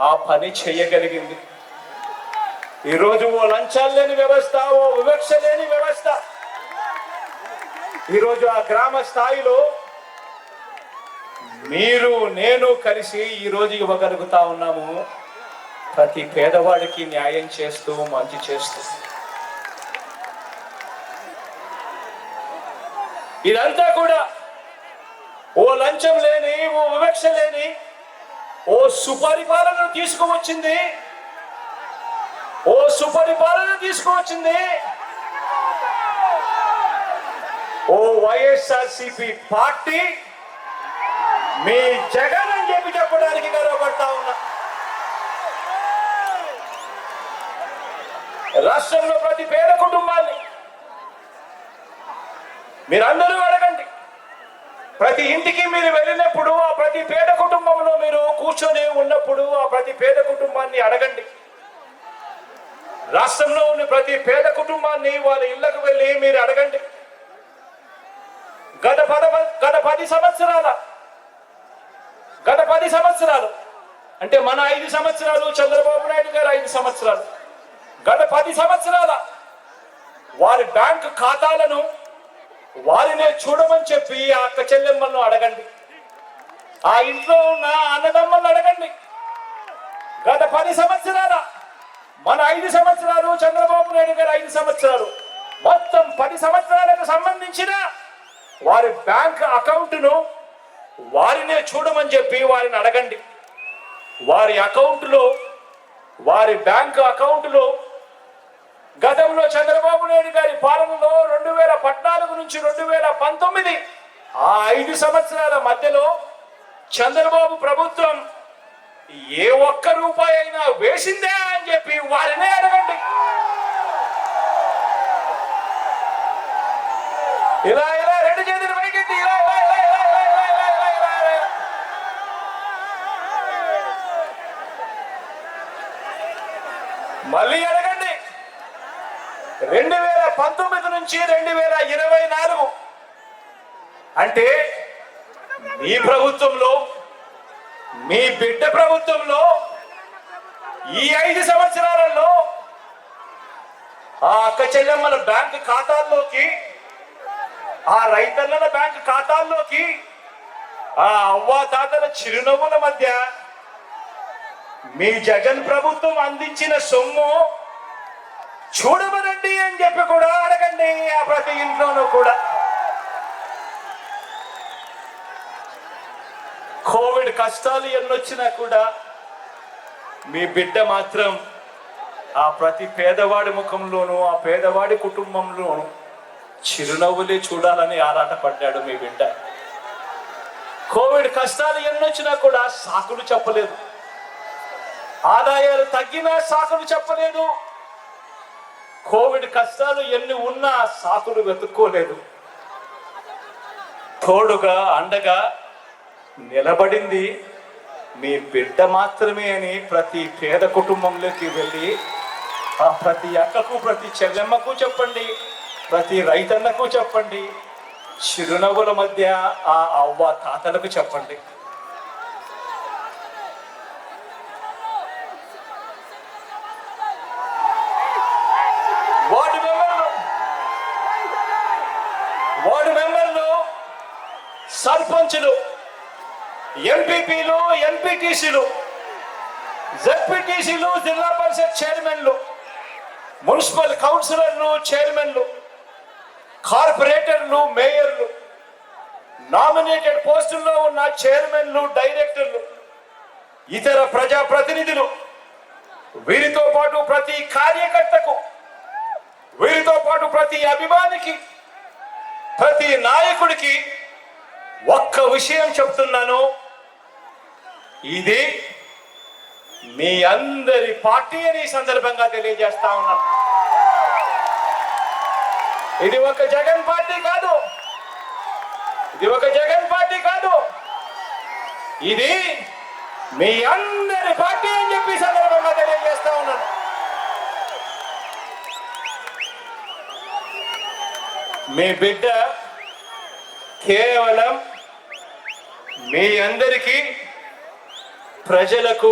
Speaker 1: ఆ పని చేయగలిగింది. ఈరోజు ఓ లంచాలు లేని వ్యవస్థ, ఓ వివక్ష లేని వ్యవస్థ ఈరోజు ఆ గ్రామ స్థాయిలో మీరు నేను కలిసి ఈరోజు ఇవ్వగలుగుతా ఉన్నాము. ప్రతి పేదవాడికి న్యాయం చేస్తూ, మంచి చేస్తూ. ఇదంతా కూడా ఓ లంచం లేని, ఓ వివక్ష లేని, ఓ సుపరిపాలన తీసుకువచ్చింది. ఓ వైఎస్ఆర్సీపీ పార్టీ, మీ జగన్ అని చెప్పి చెప్పడానికి గర్వపడతా ఉన్నా. రాష్ట్రంలో ప్రతి పేద కుటుంబాన్ని మీరందరూ అడగండి. ప్రతి ఇంటికి మీరు వెళ్ళినప్పుడు, ఆ ప్రతి పేద కుటుంబంలో మీరు కూర్చొని ఉన్నప్పుడు ఆ ప్రతి పేద కుటుంబాన్ని అడగండి. రాష్ట్రంలో ఉన్న ప్రతి పేద కుటుంబాన్ని వాళ్ళ ఇళ్లకు వెళ్ళి మీరు అడగండి. గత 10 సంవత్సరాలు అంటే మన 5 సంవత్సరాలు, చంద్రబాబు నాయుడు గారు 5 సంవత్సరాలు, గత 10 సంవత్సరాల వారి బ్యాంకు ఖాతాలను వారినే చూడమని చెప్పి ఆ అక్క చెల్లెమ్మలను అడగండి. ఆ ఇంట్లో ఉన్న అన్నదమ్మలను అడగండి. గత 10 సంవత్సరాల, మన 5 సంవత్సరాలు, చంద్రబాబు నాయుడు గారు 5 సంవత్సరాలు, మొత్తం 10 సంవత్సరాలకు సంబంధించిన వారి బ్యాంక్ అకౌంట్ను వారినే చూడమని చెప్పి వారిని అడగండి. వారి బ్యాంక్ అకౌంట్లో గతంలో చంద్రబాబు నాయుడు గారి పాలనలో 2014 నుంచి 2019 ఆ 5 సంవత్సరాల మధ్యలో చంద్రబాబు ప్రభుత్వం ఏ ఒక్క రూపాయి అయినా వేసిందే అని చెప్పి వారినే అడగండి. ఇలా రెండు చేతులు పైకెత్తి మళ్ళీ అడగండి. 2019 నుంచి 2024 అంటే మీ ప్రభుత్వంలో, మీ బిడ్డ ప్రభుత్వంలో ఈ 5 సంవత్సరాలలో ఆ అక్క చెల్లెమ్మల బ్యాంక్ ఖాతాల్లోకి, ఆ రైతన్నల బ్యాంక్ ఖాతాల్లోకి, ఆ అవ్వాతాతల చిరునవ్వుల మధ్య మీ జగన్ ప్రభుత్వం అందించిన సొమ్ము చూడమనండి అని చెప్పి కూడా అడగండి. ఆ ప్రతి ఇంట్లోనూ కూడా కోవిడ్ కష్టాలు ఎన్నొచ్చినా కూడా మీ బిడ్డ మాత్రం ఆ ప్రతి పేదవాడి ముఖంలోనూ ఆ పేదవాడి కుటుంబంలోనూ చిరునవ్వులే చూడాలని ఆరాటపడ్డాడు మీ బిడ్డ. కోవిడ్ కష్టాలు ఎన్నొచ్చినా కూడా సాకులు చెప్పలేదు, ఆదాయాలు తగ్గినా సాకులు చెప్పలేదు, కోవిడ్ కష్టాలు ఎన్ని ఉన్నా సాకులు వెతుక్కోలేదు. తోడుగా అండగా నిలబడింది మీ బిడ్డ మాత్రమే అని ప్రతి పేద కుటుంబంలోకి వెళ్ళి ఆ ప్రతి అక్కకు ప్రతి చెల్లెమ్మకు చెప్పండి, ప్రతి రైతన్నకు చెప్పండి, చిరునవ్వుల మధ్య ఆ అవ్వ తాతలకు చెప్పండి. వార్డు మెంబర్లు, సర్పంచులు, ఎంపీపీలు, ఎంపీటీసీలు, జెడ్పీటీసీలు, జిల్లా పరిషత్ చైర్మన్లు, మున్సిపల్ కౌన్సిలర్లు, చైర్మన్లు, కార్పొరేటర్లు, మేయర్లు, నామినేటెడ్ పోస్టుల్లో ఉన్న చైర్మన్లు, డైరెక్టర్లు, ఇతర ప్రజాప్రతినిధులు, వీరితో పాటు ప్రతి కార్యకర్తకు, వీరితో పాటు ప్రతి అభిమానికి, ప్రతి నాయకుడికి ఒక్క విషయం చెప్తున్నాను, ఇది మీ అందరి పార్టీ అని సందర్భంగా తెలియజేస్తా ఉన్నాను. ఇది ఒక జగన్ పార్టీ కాదు, ఇది ఒక జగన్ పార్టీ కాదు, ఇది మీ అందరి పార్టీ అని చెప్పి సందర్భంగా తెలియజేస్తా ఉన్నాను. మీ బిడ్డ కేవలం మీ అందరికీ ప్రజలకు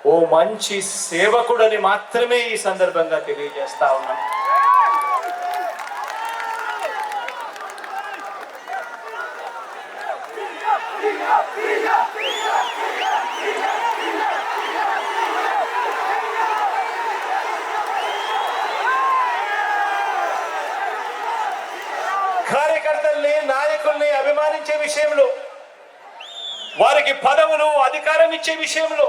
Speaker 1: ఓ మంచి సేవకుడని మాత్రమే ఈ సందర్భంగా తెలియజేస్తా ఉన్నాను. కార్యకర్తల్ని, నాయకుల్ని అభిమానించే విషయంలో, వారికి పదవులు, అధికారం ఇచ్చే విషయంలో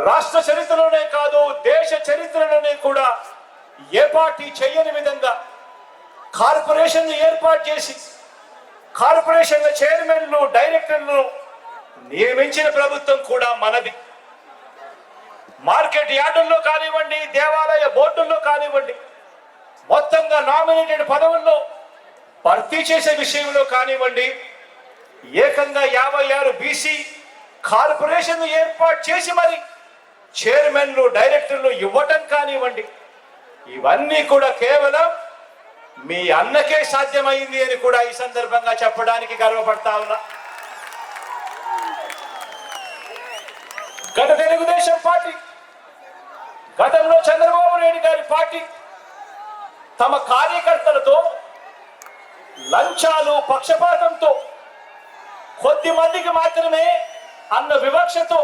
Speaker 1: రాష్ట్ర చరిత్రలోనే కాదు దేశ చరిత్రలోనే కూడా ఏ పార్టీ చేయని విధంగా కార్పొరేషన్ ఏర్పాటు చేసి కార్పొరేషన్ల చైర్మన్లు, డైరెక్టర్లు నియమించిన ప్రభుత్వం కూడా మనది. మార్కెట్ యార్డుల్లో కానివ్వండి, దేవాలయ బోర్డుల్లో కానివ్వండి, మొత్తంగా నామినేటెడ్ పదవుల్లో భర్తీ చేసే విషయంలో కానివ్వండి, ఏకంగా 56 బీసీ కార్పొరేషన్ ఏర్పాటు చేసి మరి చైర్మన్లు, డైరెక్టర్లు ఇవ్వటం కానివ్వండి, ఇవన్నీ కూడా కేవలం మీ అన్నకే సాధ్యమైంది అని కూడా ఈ సందర్భంగా చెప్పడానికి గర్వపడతా ఉన్నా. గత తెలుగుదేశం పార్టీ, గతంలో చంద్రబాబు నాయుడు గారి పార్టీ తమ కార్యకర్తలతో లంచాలు, పక్షపాతంతో, కొద్ది మందికి మాత్రమే అన్న వివక్షతో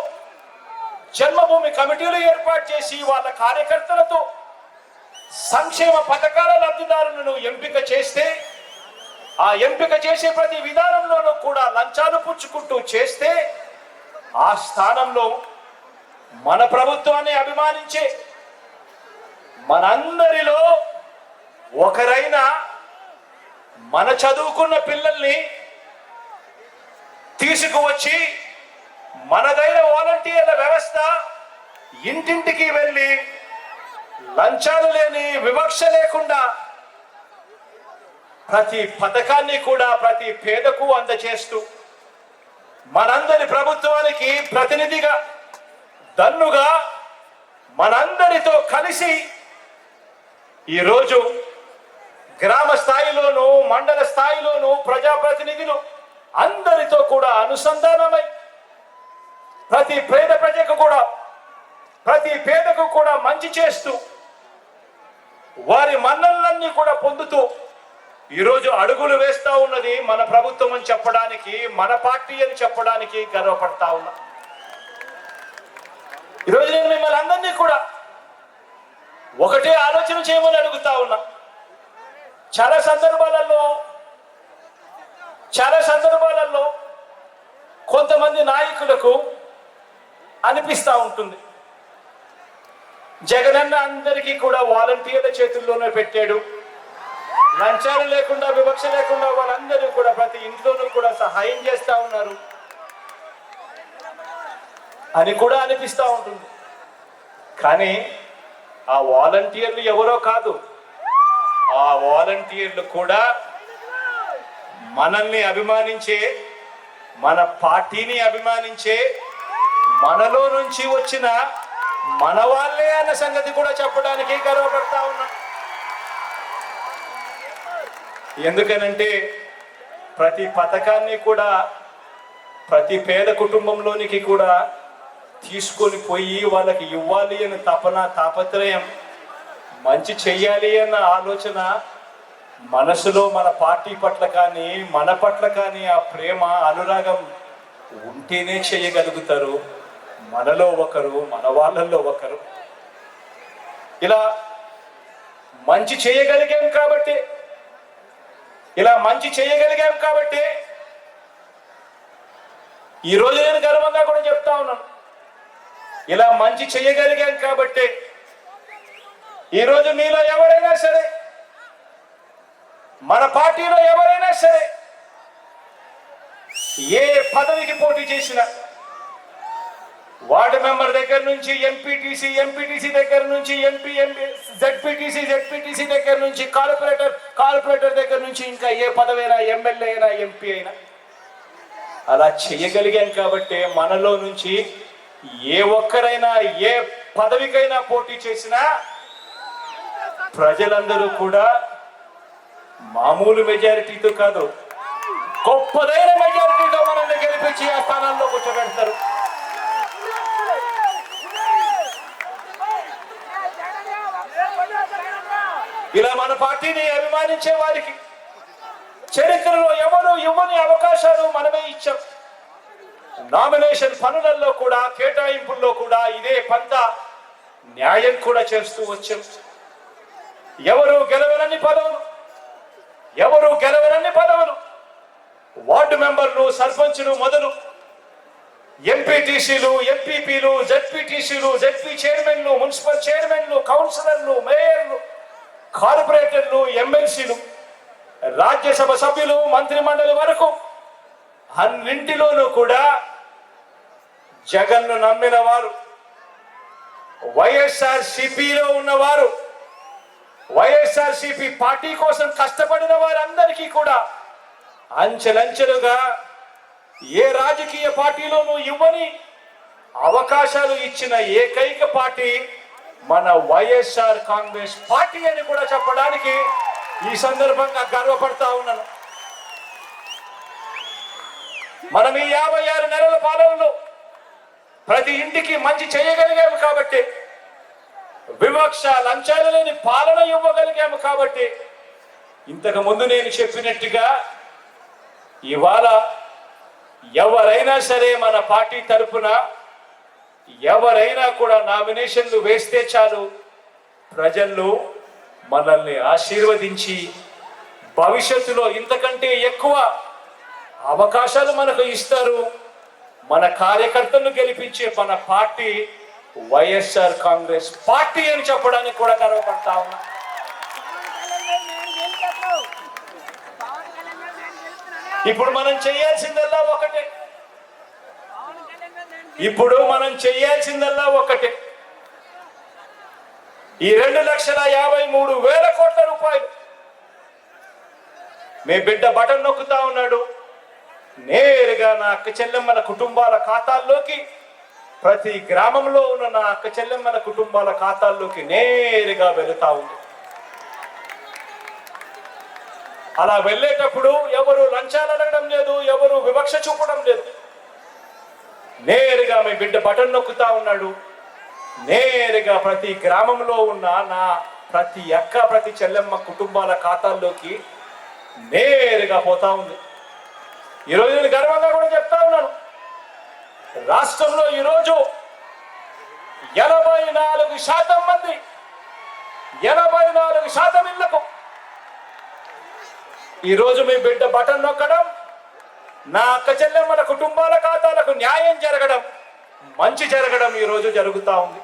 Speaker 1: జన్మభూమి కమిటీలు ఏర్పాటు చేసి వాళ్ళ కార్యకర్తలతో సంక్షేమ పథకాల లబ్ధిదారులను ఎంపిక చేస్తే, ఆ ఎంపిక చేసే ప్రతి విధానంలోనూ కూడా లంచాలు పుచ్చుకుంటూ చేస్తే, ఆ స్థానంలో మన ప్రభుత్వాన్ని అభిమానించే మనందరిలో ఒకరైన మన చదువుకున్న పిల్లల్ని తీసుకువచ్చి మనదైన వాలంటీర్ల వ్యవస్థ ఇంటింటికి వెళ్ళి లంచాలు లేని, వివక్ష లేకుండా ప్రతి పథకాన్ని కూడా ప్రతి పేదకు అందజేస్తూ మనందరి ప్రభుత్వానికి ప్రతినిధిగా, దన్నుగా మనందరితో కలిసి ఈరోజు గ్రామ స్థాయిలోనూ, మండల స్థాయిలోనూ ప్రజాప్రతినిధులు అందరితో కూడా అనుసంధానమై ప్రతి పేదకు కూడా మంచి చేస్తూ వారి మన్ననలన్నీ కూడా పొందుతూ ఈరోజు అడుగులు వేస్తా ఉన్నది మన ప్రభుత్వం అని చెప్పడానికి, మన పార్టీ అని చెప్పడానికి గర్వపడతా ఉన్నా. ఈరోజు నేను మిమ్మల్ని అందరినీ కూడా ఒకటే ఆలోచన చేయమని అడుగుతా ఉన్నా. చాలా సందర్భాలలో కొంతమంది నాయకులకు అనిపిస్తూ ఉంటుంది, జగనన్న అందరికీ కూడా వాలంటీర్ల చేతుల్లోనే పెట్టాడు. లంచాలు లేకుండా, వివక్ష లేకుండా వాళ్ళందరూ కూడా ప్రతి ఇంట్లోనూ కూడా సహాయం చేస్తా ఉన్నారు అని కూడా అనిపిస్తూ ఉంటుంది. కానీ ఆ వాలంటీర్లు ఎవరో కాదు, ఆ వాలంటీర్లు కూడా మనల్ని అభిమానించే, మన పార్టీని అభిమానించే, మనలో నుంచి వచ్చిన మన వాళ్ళే అన్న సంగతి కూడా చెప్పడానికి గర్వపడతా ఉన్నా. ఎందుకనంటే ప్రతి పథకాన్ని కూడా ప్రతి పేద కుటుంబంలోనికి కూడా తీసుకొని పోయి వాళ్ళకి ఇవ్వాలి అనే తపన, తాపత్రయం, మంచి చెయ్యాలి అన్న ఆలోచన మనసులో మన పార్టీ పట్ల కానీ మన పట్ల కానీ ఆ ప్రేమ, అనురాగం ఉంటేనే చేయగలుగుతారు. మనలో ఒకరు, మన వాళ్ళల్లో ఒకరు. ఇలా మంచి చేయగలిగాం కాబట్టి, ఈరోజు నేను గర్వంగా కూడా చెప్తా ఉన్నాను. ఇలా మంచి చేయగలిగాం కాబట్టి ఈరోజు మీలో ఎవరైనా సరే, మన పార్టీలో ఎవరైనా సరే ఏ పదవికి పోటీ చేసినా, వార్డు మెంబర్ దగ్గర నుంచి ఎంపీటీసీ దగ్గర నుంచి జెడ్పీటీసీ దగ్గర నుంచి కార్పొరేటర్ దగ్గర నుంచి ఇంకా ఏ పదవైనా, ఎమ్మెల్యే అయినా, ఎంపీ అయినా అలా చేయగలిగాం కాబట్టి మనలో నుంచి ఏ ఒక్కరైనా ఏ పదవికైనా పోటీ చేసినా ప్రజలందరూ కూడా మామూలు మెజారిటీతో కాదు, గొప్పదైన మెజారిటీతో మనల్ని గెలిపించి ఆ స్థానాల్లో కూర్చోబెడతారు. ఇలా మన పార్టీని అభిమానించే వారికి చరిత్రలో ఎవరు ఇవ్వని అవకాశాలు మనమే ఇచ్చాం. నామినేషన్ పనులలో కూడా, కేటాయింపుల్లో కూడా ఇదే పంత న్యాయం కూడా చేస్తూ వచ్చాం. ఎవరు గెలవరని పదవులు వార్డు మెంబర్లు, సర్పంచులు మొదలు ఎంపీటీసీలు, ఎంపీపీలు, జెడ్పీటీసీలు, జెడ్పీ చైర్మన్లు, మున్సిపల్ చైర్మన్లు, కౌన్సిలర్లు, మేయర్లు, కార్పొరేటర్లు, ఎమ్మెల్సీలు, రాజ్యసభ సభ్యులు, మంత్రి మండలి వరకు అన్నింటిలోనూ కూడా జగన్ను నమ్మిన వారు, వైఎస్ఆర్సీపీలో ఉన్నవారు, వైఎస్ఆర్సీపీ పార్టీ కోసం కష్టపడిన వారందరికీ కూడా అంచెలంచెలుగా ఏ రాజకీయ పార్టీలోనూ ఇవ్వని అవకాశాలు ఇచ్చిన ఏకైక పార్టీ మన వైఎస్ఆర్ కాంగ్రెస్ పార్టీ అని కూడా చెప్పడానికి ఈ సందర్భంగా గర్వపడతా ఉన్నాను. మనం ఈ 56 నెలల పాలనలో ప్రతి ఇంటికి మంచి చేయగలిగాము కాబట్టి, వివక్ష, లంచాలు లేని పాలన ఇవ్వగలిగాము కాబట్టి, ఇంతకు ముందు నేను చెప్పినట్టుగా ఇవాళ ఎవరైనా సరే మన పార్టీ తరఫున ఎవరైనా కూడా నామినేషన్లు వేస్తే చాలు, ప్రజలు మనల్ని ఆశీర్వదించి భవిష్యత్తులో ఇంతకంటే ఎక్కువ అవకాశాలు మనకు ఇస్తారు. మన కార్యకర్తలను గెలిపించే మన పార్టీ వైఎస్ఆర్ కాంగ్రెస్ పార్టీ అని చెప్పడానికి కూడా గర్వపడతా ఉన్నా. ఇప్పుడు మనం చేయాల్సిందల్లా ఒకటే. ఈ 2,53,000 కోట్ల రూపాయలు మీ బిడ్డ బటన్ నొక్కుతా ఉన్నాడు, నేరుగా నా అక్క చెల్లెమ్మల కుటుంబాల ఖాతాల్లోకి, ప్రతి గ్రామంలో ఉన్న నా అక్క చెల్లెమ్మల కుటుంబాల ఖాతాల్లోకి నేరుగా వెళుతా ఉంది. అలా వెళ్ళేటప్పుడు ఎవరు లంచాలు అడగడం లేదు, ఎవరు వివక్ష చూపడం లేదు. నేరుగా మీ బిడ్డ బటన్ నొక్కుతా ఉన్నాడు, నేరుగా ప్రతి గ్రామంలో ఉన్న నా ప్రతి అక్క, ప్రతి చెల్లెమ్మ కుటుంబాల ఖాతాల్లోకి నేరుగా పోతా ఉంది. ఈరోజు నేను గర్వంగా కూడా చెప్తా ఉన్నాను, రాష్ట్రంలో ఈరోజు 84% మంది, 84% ఇళ్లకు ఈరోజు మీ బిడ్డ బటన్ నొక్కడం, నా అక్క చెల్లెమ్మల కుటుంబాల ఖాతాలకు న్యాయం జరగడం, మంచి జరగడం ఈరోజు జరుగుతూ ఉంది.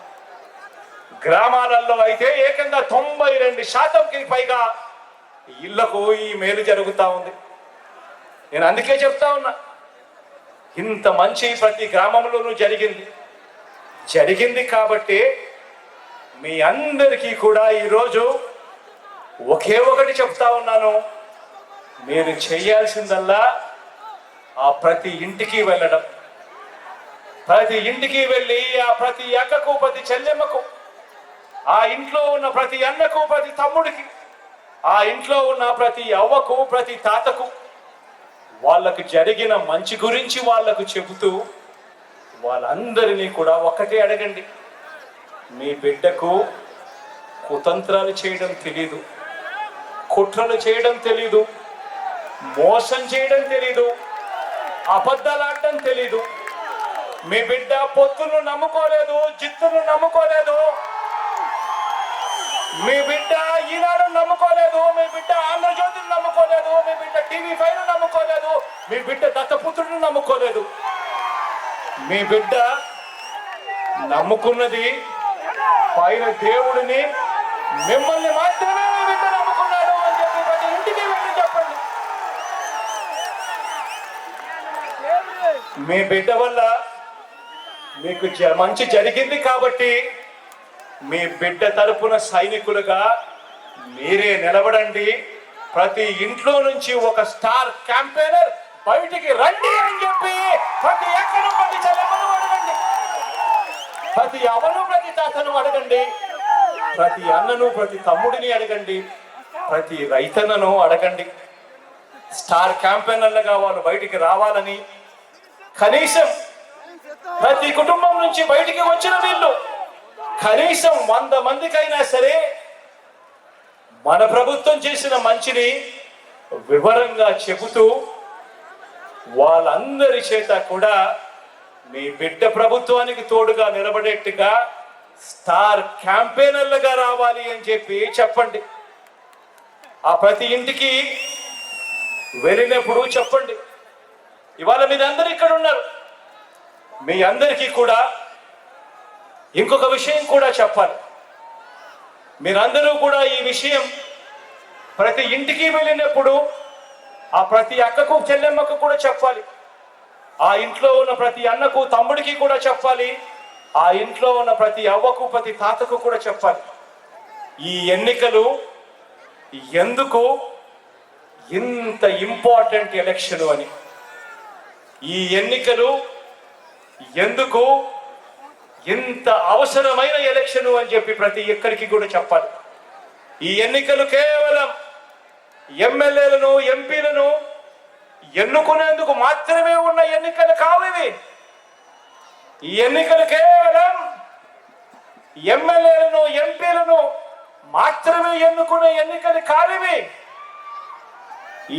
Speaker 1: గ్రామాలలో అయితే ఏకంగా 92% పైగా ఇళ్లకు ఈ మేలు జరుగుతూ ఉంది. నేను అందుకే చెప్తా ఉన్నా, ఇంత మంచి ప్రతి గ్రామంలోనూ జరిగింది కాబట్టి మీ అందరికీ కూడా ఈరోజు ఒకే ఒకటి చెప్తా ఉన్నాను. మీరు చేయాల్సిందల్లా ఆ ప్రతి ఇంటికి వెళ్ళడం, ప్రతి ఇంటికి వెళ్ళి ఆ ప్రతి అక్కకు, ప్రతి చెల్లెమ్మకు, ఆ ఇంట్లో ఉన్న ప్రతి అన్నకు, ప్రతి తమ్ముడికి, ఆ ఇంట్లో ఉన్న ప్రతి అవ్వకు, ప్రతి తాతకు వాళ్ళకు జరిగిన మంచి గురించి వాళ్ళకు చెబుతూ వాళ్ళందరినీ కూడా ఒక్కటే అడగండి. మీ బిడ్డకు కుతంత్రాలు చేయడం తెలీదు, కుట్రలు చేయడం తెలీదు, మోసం చేయడం తెలీదు, అబద్ధాలు ఆడటం తెలీదు. మీ బిడ్డ పొత్తును నమ్ముకోలేదు, జిత్తును నమ్ముకోలేదు, మీ బిడ్డ ఈనాడు నమ్ముకోలేదు, మీ బిడ్డ ఆంధ్రజ్యోతిని నమ్ముకోలేదు, మీ బిడ్డ TV5 నమ్ముకోలేదు, మీ బిడ్డ దత్తపుత్రుడిని నమ్ముకోలేదు. మీ బిడ్డ నమ్ముకున్నది పైన దేవుడిని, మిమ్మల్ని మాత్రమే మీ బిడ్డ నమ్ముకున్నాడు అని చెప్పి ప్రతి ఇంటికి వెళ్ళి చెప్పండి. మీ బిడ్డ వల్ల మీకు మంచి జరిగింది కాబట్టి మీ బిడ్డ తరపున సైనికులుగా మీరే నిలబడండి. ప్రతి ఇంట్లో నుంచి ఒక స్టార్ క్యాంపెయినర్ బయటికి రండి అని చెప్పి ప్రతి ఎక్కను, ప్రతి చెల్లెమ్మను అడగండి, ప్రతి అవను, ప్రతి తాతను అడగండి, ప్రతి అన్నను, ప్రతి తమ్ముడిని అడగండి, ప్రతి రైతన్నను అడగండి. స్టార్ క్యాంపెయినర్లుగా వాళ్ళు బయటికి రావాలని, కనీసం ప్రతి కుటుంబం నుంచి బయటికి వచ్చిన వీళ్ళు కనీసం 100 మందికైనా సరే మన ప్రభుత్వం చేసిన మంచిని వివరంగా చెబుతూ వాళ్ళందరి చేత కూడా మీ బిడ్డ ప్రభుత్వానికి తోడుగా నిలబడేట్టుగా స్టార్ క్యాంపెయినర్లుగా రావాలి అని చెప్పి చెప్పండి. ఆ ప్రతి ఇంటికి వెళ్ళినప్పుడు చెప్పండి. ఇవాళ మీరందరూ ఇక్కడ ఉన్నారు, మీ అందరికీ కూడా ఇంకొక విషయం కూడా చెప్పాలి. మీరందరూ కూడా ఈ విషయం ప్రతి ఇంటికి వెళ్ళినప్పుడు ఆ ప్రతి అక్కకు, చెల్లెమ్మకు కూడా చెప్పాలి. ఆ ఇంట్లో ఉన్న ప్రతి అన్నకు, తమ్ముడికి కూడా చెప్పాలి. ఆ ఇంట్లో ఉన్న ప్రతి అవ్వకు, ప్రతి తాతకు కూడా చెప్పాలి. ఈ ఎన్నికలు ఎందుకు ఇంత ఇంపార్టెంట్ ఎలక్షన్ అని, ఈ ఎన్నికలు ఎందుకు ఇంత అవసరమైన ఎలక్షన్ అని చెప్పి ప్రతి ఒక్కరికి కూడా చెప్పాలి. ఈ ఎన్నికలు కేవలం ఎమ్మెల్యేలను, ఎంపీలను ఎన్నుకునేందుకు మాత్రమే ఉన్న ఎన్నికలు కావివి. ఈ ఎన్నికలు కేవలం ఎమ్మెల్యేలను, ఎంపీలను మాత్రమే ఎన్నుకునే ఎన్నికలు కావివి.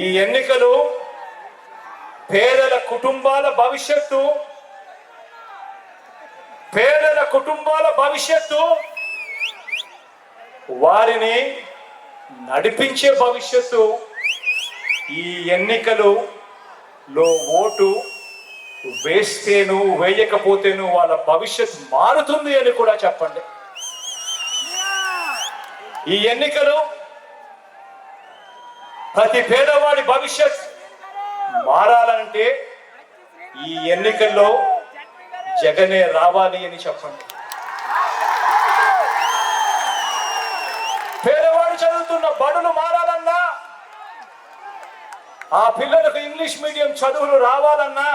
Speaker 1: ఈ ఎన్నికలు పేదల కుటుంబాల భవిష్యత్తు, పేదల కుటుంబాల భవిష్యత్తు, వారిని నడిపించే భవిష్యత్తు. ఈ ఎన్నికలలో ఓటు వేస్తేను, వేయకపోతేను వాళ్ళ భవిష్యత్తు మారుతుంది అని కూడా చెప్పండి. ఈ ఎన్నికలు ప్రతి పేదవాడి భవిష్యత్ మారాలంటే ఈ ఎన్నికల్లో జగనే రావాలి అని చెప్పండి. పేదవాడు చదువుతున్న బడులు మారాలన్నా, ఆ పిల్లలకు ఇంగ్లీష్ మీడియం చదువులు రావాలన్నా,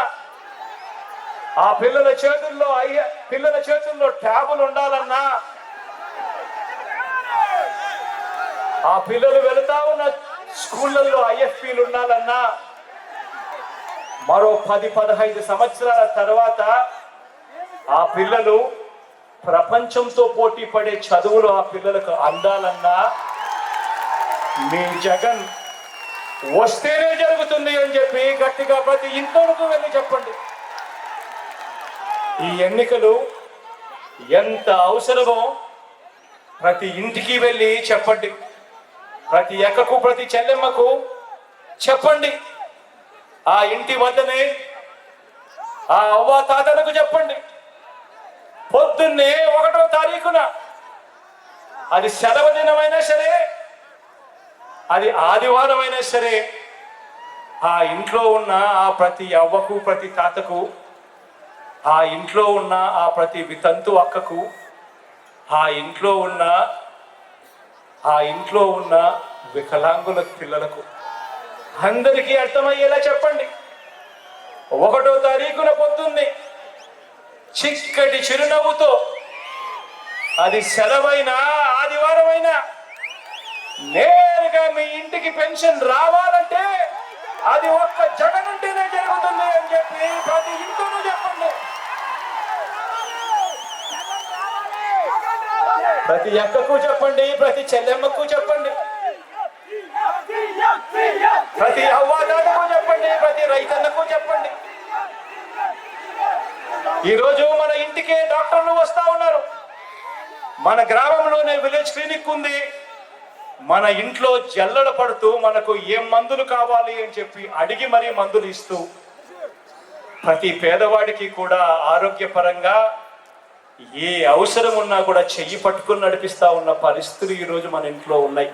Speaker 1: ఆ పిల్లల చేతుల్లో ట్యాబులు ఉండాలన్నా, ఆ పిల్లలు వెళుతా ఉన్న స్కూళ్ళల్లో IFPలు ఉండాలన్నా, మరో 10-15 సంవత్సరాల తర్వాత ఆ పిల్లలు ప్రపంచంతో పోటీ పడే చదువులు ఆ పిల్లలకు అందాలన్నా మీ జగన్ వస్తేనే జరుగుతుంది అని చెప్పి గట్టిగా ప్రతి ఇంట్లోకి వెళ్ళి చెప్పండి. ఈ ఎన్నికలు ఎంత అవసరమో ప్రతి ఇంటికి వెళ్ళి చెప్పండి. ప్రతి అక్కకు, ప్రతి చెల్లెమ్మకు చెప్పండి. ఆ ఇంటి వద్దనే ఆ అవ్వ తాతలకు చెప్పండి. పొద్దున్నే 1వ తారీఖున అది సెలవు దినమైనా సరే, అది ఆదివారం అయినా సరే, ఆ ఇంట్లో ఉన్న ఆ ప్రతి అవ్వకు, ప్రతి తాతకు, ఆ ఇంట్లో ఉన్న ఆ ప్రతి వితంతు అక్కకు, ఆ ఇంట్లో ఉన్న వికలాంగుల పిల్లలకు అందరికీ అర్థమయ్యేలా చెప్పండి. 1వ తారీఖున పొద్దున్నే చిక్కటి చిరునవ్వుతో, అది సెలవైనా ఆదివారమైనా, నేరుగా మీ ఇంటికి పెన్షన్ రావాలంటే అది ఒక్క జగన్ ఉంటేనే జరుగుతుంది అని చెప్పి ప్రతి ఇంట్లోనూ చెప్పండి. ప్రతి అక్కకు చెప్పండి, ప్రతి చెల్లెమ్మకు చెప్పండి, ప్రతి అవ్వాదాలకు చెప్పండి, ప్రతి రైతన్నకు చెప్పండి. ఈరోజు మన ఇంటికే డాక్టర్లు వస్తా ఉన్నారు. మన గ్రామంలోనే విలేజ్ క్లినిక్ ఉంది. మన ఇంట్లో జల్లడ పడుతూ మనకు ఏం మందులు కావాలి అని చెప్పి అడిగి మరీ మందులు ఇస్తూ ప్రతి పేదవాడికి కూడా ఆరోగ్యపరంగా ఏ అవసరం ఉన్నా కూడా చెయ్యి పట్టుకుని నడిపిస్తా ఉన్న పరిస్థితులు ఈరోజు మన ఇంట్లో ఉన్నాయి.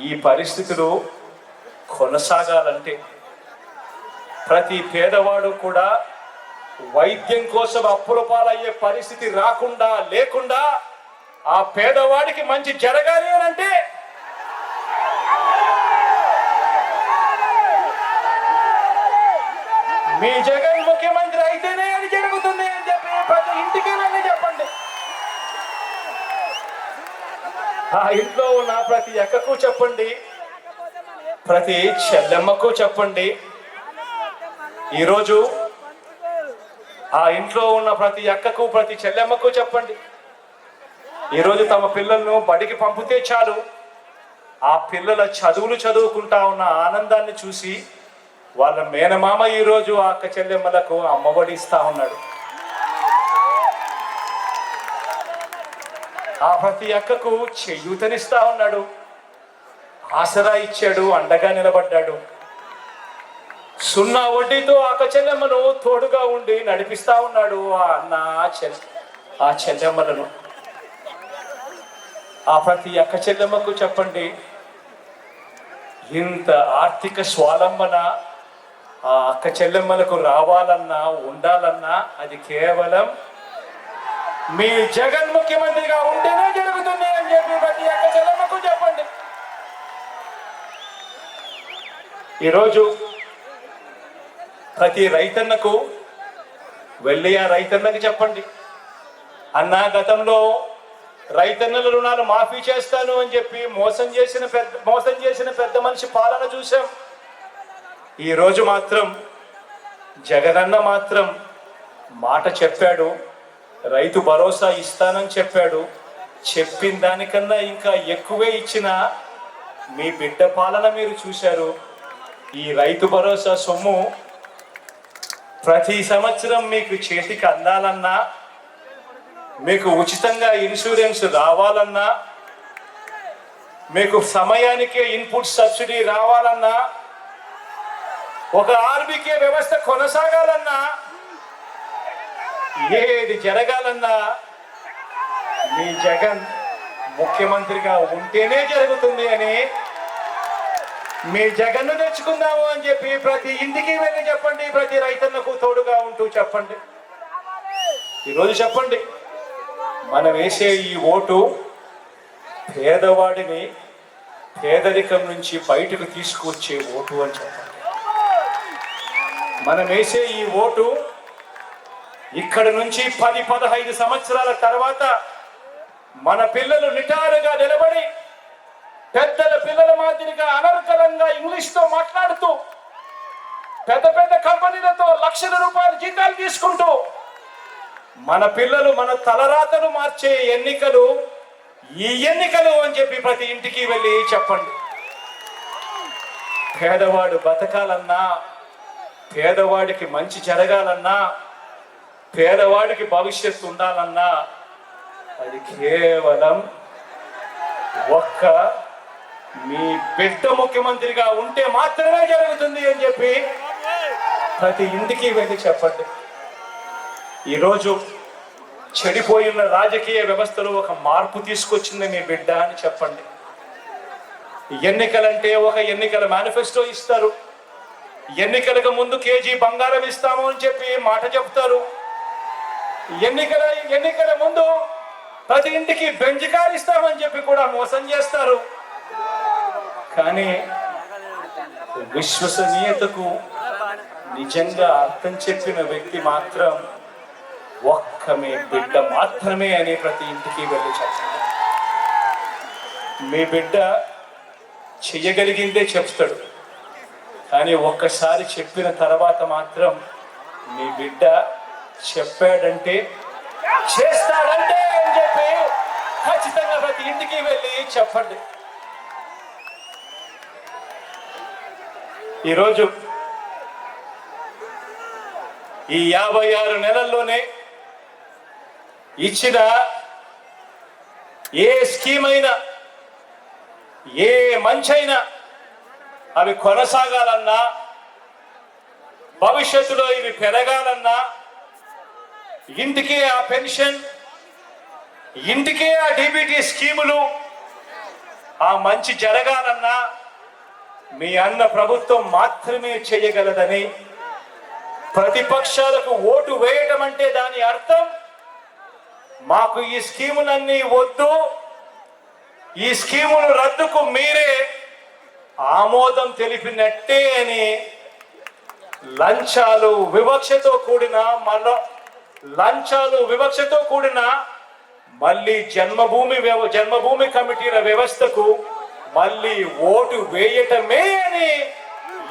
Speaker 1: ఈ పరిస్థితులు కొనసాగాలంటే ప్రతి పేదవాడు కూడా వైద్యం కోసం అప్పుల పాలయ్యే పరిస్థితి లేకుండా ఆ పేదవాడికి మంచి జరగాలి అని అంటే మీ జగన్ ముఖ్యమంత్రి అయితేనే అది జరుగుతుంది అని చెప్పి ప్రతి ఇంటికి వెళ్ళి చెప్పండి. ఆ ఇంట్లో ఉన్న ప్రతి అక్కకు చెప్పండి, ప్రతి చెల్లెమ్మకు చెప్పండి. ఈరోజు ఆ ఇంట్లో ఉన్న ప్రతి అక్కకు, ప్రతి చెల్లెమ్మకు చెప్పండి. ఈరోజు తమ పిల్లలను బడికి పంపితే చాలు, ఆ పిల్లల చదువులు చదువుకుంటా ఉన్న ఆనందాన్ని చూసి వాళ్ళ మేనమామ ఈరోజు ఆ అక్క చెల్లెమ్మలకు అమ్మఒడి ఇస్తా ఉన్నాడు. ఆ ప్రతి అక్కకు చేయూతనిస్తా ఉన్నాడు, ఆసరా ఇచ్చాడు, అండగా నిలబడ్డాడు. 0 వడ్డీతో అక్క చెల్లెమ్మను తోడుగా ఉండి నడిపిస్తా ఉన్నాడు ఆ చెల్లెమ్మలను. ఆ ప్రతి అక్క చెల్లెమ్మకు చెప్పండి, ఇంత ఆర్థిక స్వాలంబన ఆ అక్క చెల్లెమ్మలకు రావాలన్నా, ఉండాలన్నా అది కేవలం మీ జగన్ ముఖ్యమంత్రిగా ఉంటేనే జరుగుతుంది అని చెప్పి ప్రతి అక్క చెల్లెమ్మకు చెప్పండి. ఈరోజు ప్రతి రైతన్నకు వెళ్ళి ఆ రైతన్నకి చెప్పండి, అన్నా గతంలో రైతన్నల రుణాలు మాఫీ చేస్తాను అని చెప్పి మోసం చేసిన పెద్ద మనిషి పాలన చూసాం. ఈరోజు మాత్రం జగనన్న మాత్రం మాట చెప్పాడు, రైతు భరోసా ఇస్తానని చెప్పాడు. చెప్పిన దానికన్నా ఇంకా ఎక్కువే ఇచ్చిన మీ బిడ్డ పాలన మీరు చూశారు. ఈ రైతు భరోసా సొమ్ము ప్రతి సంవత్సరం మీకు చేతికి అందాలన్నా, మీకు ఉచితంగా ఇన్సూరెన్స్ రావాలన్నా, మీకు సమయానికే ఇన్పుట్ సబ్సిడీ రావాలన్నా, ఒక ఆర్బీకే వ్యవస్థ కొనసాగాలన్నా, ఏది జరగాలన్నా మీ జగన్ ముఖ్యమంత్రిగా ఉంటేనే జరుగుతుంది అని, మీ జగన్ను తెచ్చుకుందాము అని చెప్పి ప్రతి ఇంటికి వెళ్ళి చెప్పండి, ప్రతి రైతన్నకు తోడుగా ఉంటూ చెప్పండి. ఈరోజు చెప్పండి, మనం వేసే ఈ ఓటు పేదవాడిని పేదరికం నుంచి బయటకు తీసుకువచ్చే ఓటు అని చెప్పండి. మనం వేసే ఈ ఓటు ఇక్కడ నుంచి 10-15 సంవత్సరాల తర్వాత మన పిల్లలు నిటారుగా నిలబడి పెద్దల పిల్లల మాదిరిగా అనర్గళంగా ఇంగ్లీష్తో మాట్లాడుతూ పెద్ద పెద్ద కంపెనీలతో లక్షల రూపాయల జీతాలు తీసుకుంటూ మన పిల్లలు మన తలరాతలు మార్చే ఎన్నికలు ఈ ఎన్నికలు అని చెప్పి ప్రతి ఇంటికి వెళ్ళి చెప్పండి. పేదవాడు బతకాలన్నా, పేదవాడికి మంచి జరగాలన్నా, పేదవాడికి భవిష్యత్తు ఉండాలన్నా అది కేవలం ఒక్క మీ బిడ్డ ముఖ్యమంత్రిగా ఉంటే మాత్రమే జరుగుతుంది అని చెప్పి ప్రతి ఇంటికి వెళ్ళి చెప్పండి. ఈరోజు చెడిపోయిన రాజకీయ వ్యవస్థలో ఒక మార్పు తీసుకొచ్చింది మీ బిడ్డ అని చెప్పండి. ఎన్నికలంటే ఒక ఎన్నికల మేనిఫెస్టో ఇస్తారు, ఎన్నికలకు ముందు కేజీ బంగారం ఇస్తాము అని చెప్పి మాట చెప్తారు, ఎన్నికల ముందు ప్రతి ఇంటికి బెంజ్ కార్ ఇస్తామని చెప్పి కూడా మోసం చేస్తారు. కానీ విశ్వసనీయతకు నిజంగా అర్థం చెప్పిన వ్యక్తి మాత్రం ఒక్క మీ బిడ్డ మాత్రమే అని ప్రతి ఇంటికి వెళ్ళి చెప్తాడు. మీ బిడ్డ చెయ్యగలిగిందే చెప్తాడు, కానీ ఒక్కసారి చెప్పిన తర్వాత మాత్రం మీ బిడ్డ చెప్పాడంటే చేస్తాడంటే అని చెప్పి ఖచ్చితంగా ప్రతి ఇంటికి వెళ్ళి చెప్పండి. ఈరోజు ఈ 56 నెలల్లోనే ఇచ్చిన ఏ స్కీమ్ అయినా, ఏ మంచైనా అవి కొనసాగాలన్నా, భవిష్యత్తులో ఇవి పెరగాలన్నా, ఇంటికి ఆ పెన్షన్, ఇంటికి ఆ డీబీటీ స్కీములు, ఆ మంచి జరగాలన్నా మీ అన్న ప్రభుత్వం మాత్రమే చేయగలదని, ప్రతిపక్షాలకు ఓటు వేయటం అంటే దాని అర్థం మాకు ఈ స్కీములన్నీ వద్దు, ఈ స్కీముల రద్దుకు మీరే ఆమోదం తెలిపినట్టే అని లంచాలు వివక్షతో కూడిన మళ్ళీ జన్మభూమి కమిటీల వ్యవస్థకు మళ్ళీ ఓటు వేయటమే అని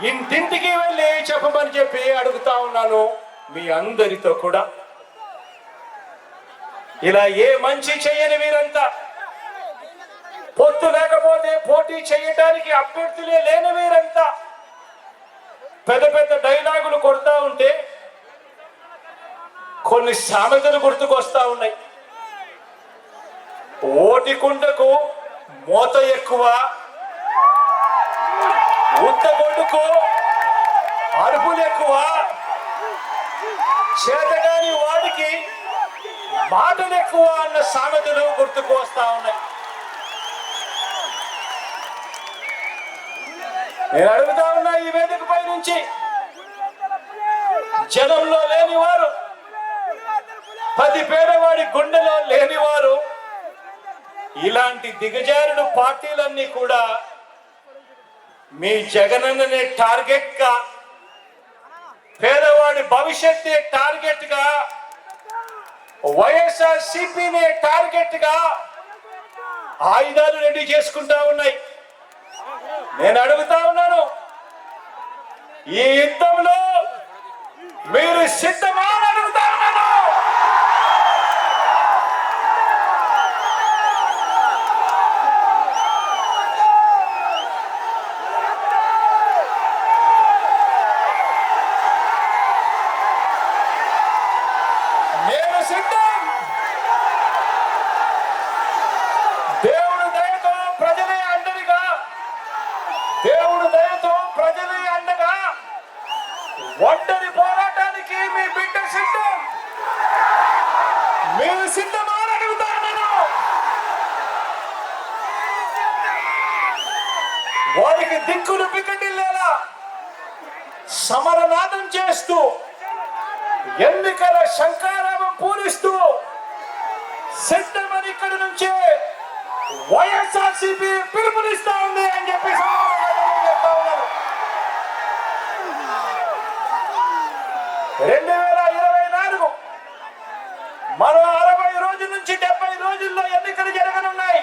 Speaker 1: ఇంటింటికి వెళ్ళి చెప్పమని చెప్పి అడుగుతా ఉన్నాను మీ అందరితో కూడా. ఇలా ఏ మంచి చేయని వీరంతా, పొత్తు లేకపోతే పోటీ చేయటానికి అభ్యర్థులే లేని వీరంతా పెద్ద పెద్ద డైలాగులు కొడతా ఉంటే కొన్ని సామెతలు గుర్తుకొస్తా ఉన్నాయి. ఓటి కుండకు మోత ఎక్కువ, ఉత్తగొడ్డుకు అరుపులు ఎక్కువ, చేతగాని వాడికి మాటలు ఎక్కువ అన్న సామెతలు గుర్తుకు వస్తా ఉన్నాయి. నేను అడుగుతా ఉన్నా ఈ వేదికపై నుంచి, జనంలో లేనివారు, ప్రతి పేదవాడి గుండెలో లేనివారు, ఇలాంటి దిగజారుడు పార్టీలన్నీ కూడా మీ జగనన్ననే టార్గెట్ గా, పేదవాడి భవిష్యత్తే టార్గెట్ గా, వైఎస్ఆర్సీపీనే టార్గెట్ గా ఆయుధాలు రెడీ చేసుకుంటా ఉన్నాయి. నేను అడుగుతా ఉన్నాను, ఈ యుద్ధంలో మీరు సిద్ధమా అని అడుగుతా ఉన్నాను. నేను సిద్ధం. దేవుడు దయతో ప్రజలే అండగా, దేవుడు దయతో ప్రజలే అండగా ఒంటరి పోరాటానికి మీ బిడ్డ సిద్ధం. మీరు సిద్ధమా అని అడుగుతాను నేను. వారికి దిక్కులు పికటిల్లేలా సమరనాదం చేస్తూ, ఎన్నికల శంఖారావం పూరిస్తూ సిద్ధమని ఇక్కడి నుంచే వైఎస్ఆర్సీపీ పిలుపునిస్తా ఉంది అని చెప్పి చెప్తా ఉన్నారు. 2024 మరో 60 రోజుల నుంచి 70 రోజుల్లో ఎన్నికలు జరగనున్నాయి.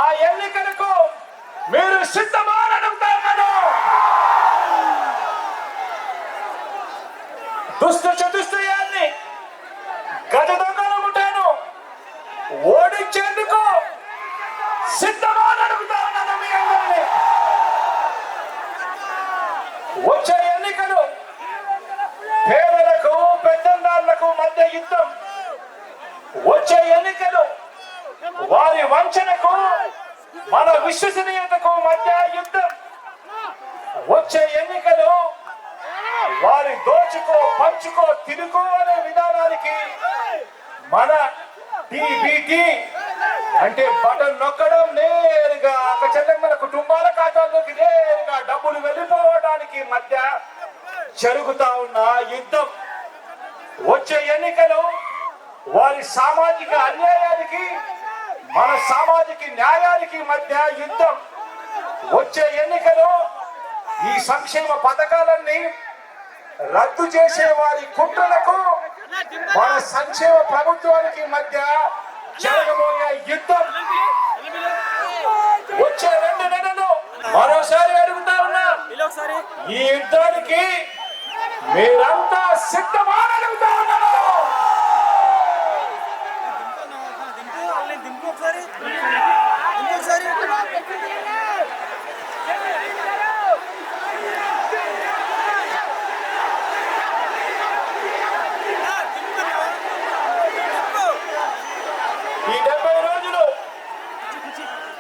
Speaker 1: ఆ ఎన్నికలకు మీరు సిద్ధమా అని అడుగుతా ఉన్నాను. దుష్ట చతుష్టయాన్ని, గజ దొంగల ముఠాను ఓడించేందుకు సిద్ధమా అని అడుగుతా ఉన్నాను మీ అందరినీ. వచ్చే ఎన్నికలు పేదలకు పెద్దందాళ్లకు మధ్య యుద్ధం. వచ్చే ఎన్నికలు వారి వంచనకు మన విశ్వసనీయతకు మధ్య యుద్ధం. వచ్చే ఎన్నికలు వారి దోచుకో పంచుకో తిరుకో అనే విధానానికి మన టీబీటీ అంటే బటన్ నొక్కడం, నేరుగా మన కుటుంబాల ఖాతాల్లోకి నేరుగా డబ్బులు వెళ్ళిపోవడానికి మధ్య జరుగుతా ఉన్న యుద్ధం. వచ్చే ఎన్నికలు వారి సామాజిక అన్యాయానికి, మన సామాజిక న్యాయానికి మధ్య యుద్ధం. వచ్చే ఎన్నికలు ఈ సంక్షేమ పథకాలన్నీ రద్దు చేసే వారి కుట్రలకు, మన సంక్షేమ ప్రభుత్వానికి మధ్య జరగబోయే యుద్ధం. వచ్చే 2 నెలలు మరోసారి అడుగుతా ఉన్నా, ఈ యుద్ధానికి మీరంతా సిద్ధమని అడుగుతా ఉన్నాను.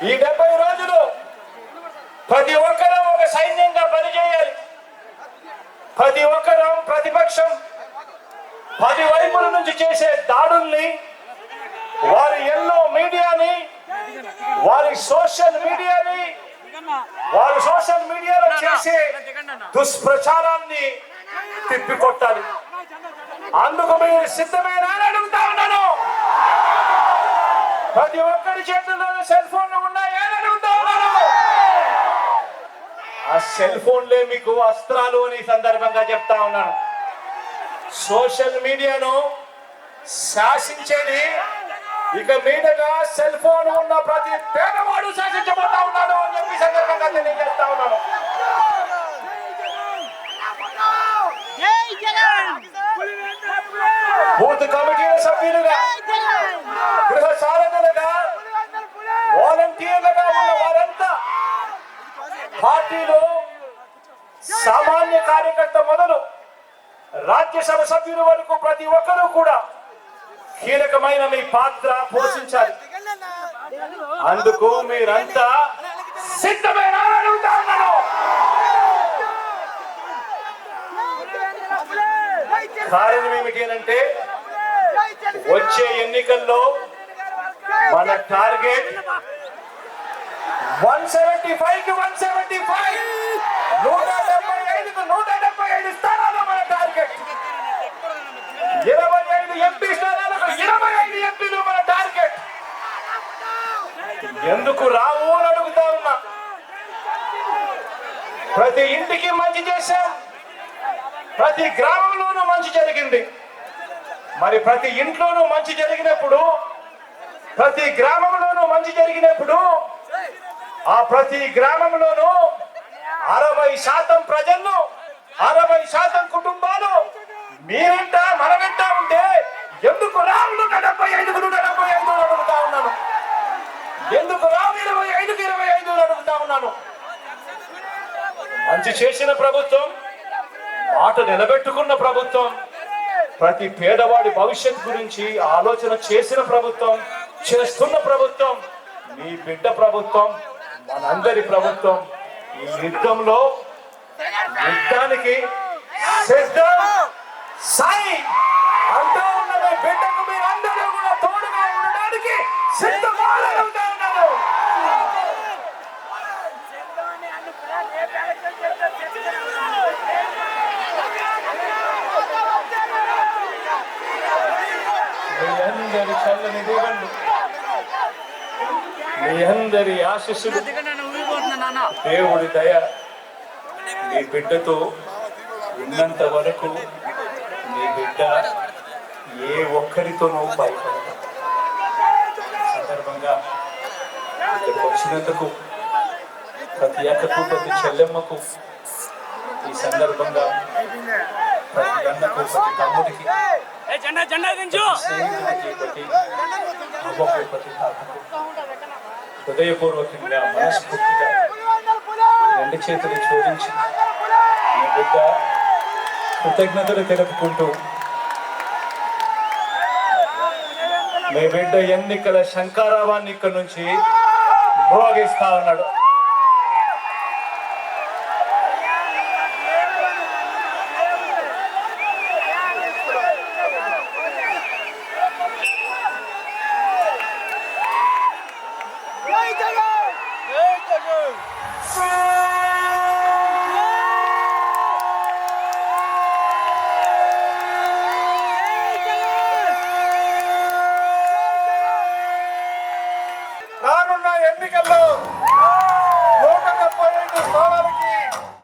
Speaker 1: ఈ 70 రోజులు ప్రతి ఒక్కరూ ఒక సైన్యంగా పనిచేయాలి. ప్రతి ఒక్కరూ ప్రతిపక్షం 10 వైపుల నుంచి చేసే దాడుల్ని, వారి ఎల్లో మీడియాని, వారి సోషల్ మీడియాలో చేసే దుష్ప్రచారాన్ని తిప్పికొట్టాలి. అందుకు మీరు సిద్ధమేనా అని అడుగుతా ఉన్నాను. ప్రతి ఒక్కరి చేతుల్లో సెల్ ఫోన్లు ఉన్నాయని అడుగుతా ఉన్నాను. ఆ సెల్ ఫోన్లే మీకు అస్త్రాలు అని సందర్భంగా చెప్తా ఉన్నాను. సోషల్ మీడియాను శాసించేది ఇక మీదగా సెల్ ఫోన్ ఉన్న ప్రతి పేదవాడు శాసించబోతా ఉన్నాడు అని చెప్పి సందర్భంగా తెలియజేస్తా ఉన్నాను. బూత్ కమిటీల సభ్యులుగా, గృహ సారథులుగా, వాలంటీర్లుగా ఉన్న వారంతా, పార్టీలో సామాన్య కార్యకర్త మొదలు రాజ్యసభ సభ్యుల వరకు ప్రతి ఒక్కరూ కూడా కీలకమైన మీ పాత్ర పోషించాలి. అందుకు మీరంతా సిద్ధమేనా అని అడుగుతా ఉన్నాను. కారణం ఏమిటి అంటే వచ్చే ఎన్నికల్లో మన టార్గెట్ 175కి 175, 175కు 175 స్థానాలు మన టార్గెట్. 25 ఎంపీ స్థానాలకు 25 ఎంపీలు మన టార్గెట్. ఎందుకు రావు అని అడుగుతా ఉన్నా. ప్రతి ఇంటికి మంచి చేశాం, ప్రతి గ్రామంలోనూ మంచి జరిగింది. మరి ప్రతి ఇంట్లోనూ మంచి జరిగినప్పుడు, ప్రతి గ్రామంలోనూ మంచి జరిగినప్పుడు, ఆ ప్రతి గ్రామంలోనూ 60% ప్రజలను, 60% కుటుంబాలు మీరంట మన వెంట ఉంటే ఎందుకు రావు 175కు 175 అడుగుతా ఉన్నాను. ఎందుకు రావు 25కు 25 అడుగుతా ఉన్నాను. మంచి చేసిన ప్రభుత్వం, మాట నిలబెట్టుకున్న ప్రభుత్వం, ప్రతి పేదవాడి భవిష్యత్ గురించి ఆలోచన చేసిన ప్రభుత్వం, చేస్తున్న ప్రభుత్వం మీ బిడ్డ ప్రభుత్వం, మనందరి ప్రభుత్వం. ఈ యుద్ధానికి సిద్ధం సాయి అంటూ ఉన్న మీ బిడ్డకు మీరందరూ కూడా తోడుగా ఉండడానికి సిద్ధంగా ఉన్నారు. మీ అందరి చల్లని దేవుళ్ళు, మీ అందరి ఆశీస్సులు, దేవుడి దయ మీ బిడ్డతో ఉన్నంత వరకు మీ బిడ్డ ఏ ఒక్కరితోనూ భయపడదు. సందర్భంగా ఇక్కడికి వచ్చినందుకు ప్రతి అక్కకు, ప్రతి చెల్లెమ్మకు, ఈ సందర్భంగా ప్రతి అన్నకు, ప్రతి తమ్ముడికి, స్నేహితుడికి, ప్రతి అవ్వకు, ప్రతి తాతకు హృదయపూర్వకంగా, మనస్ఫూర్తిగా 2 చేతులు జోడించి మీ బిడ్డ కృతజ్ఞతలు తెలుపుకుంటూ, మీ బిడ్డ ఎన్నికల శంకారావాన్ని ఇక్కడ నుంచి భోగిస్తా ఉన్నాడు.
Speaker 2: జై జగన్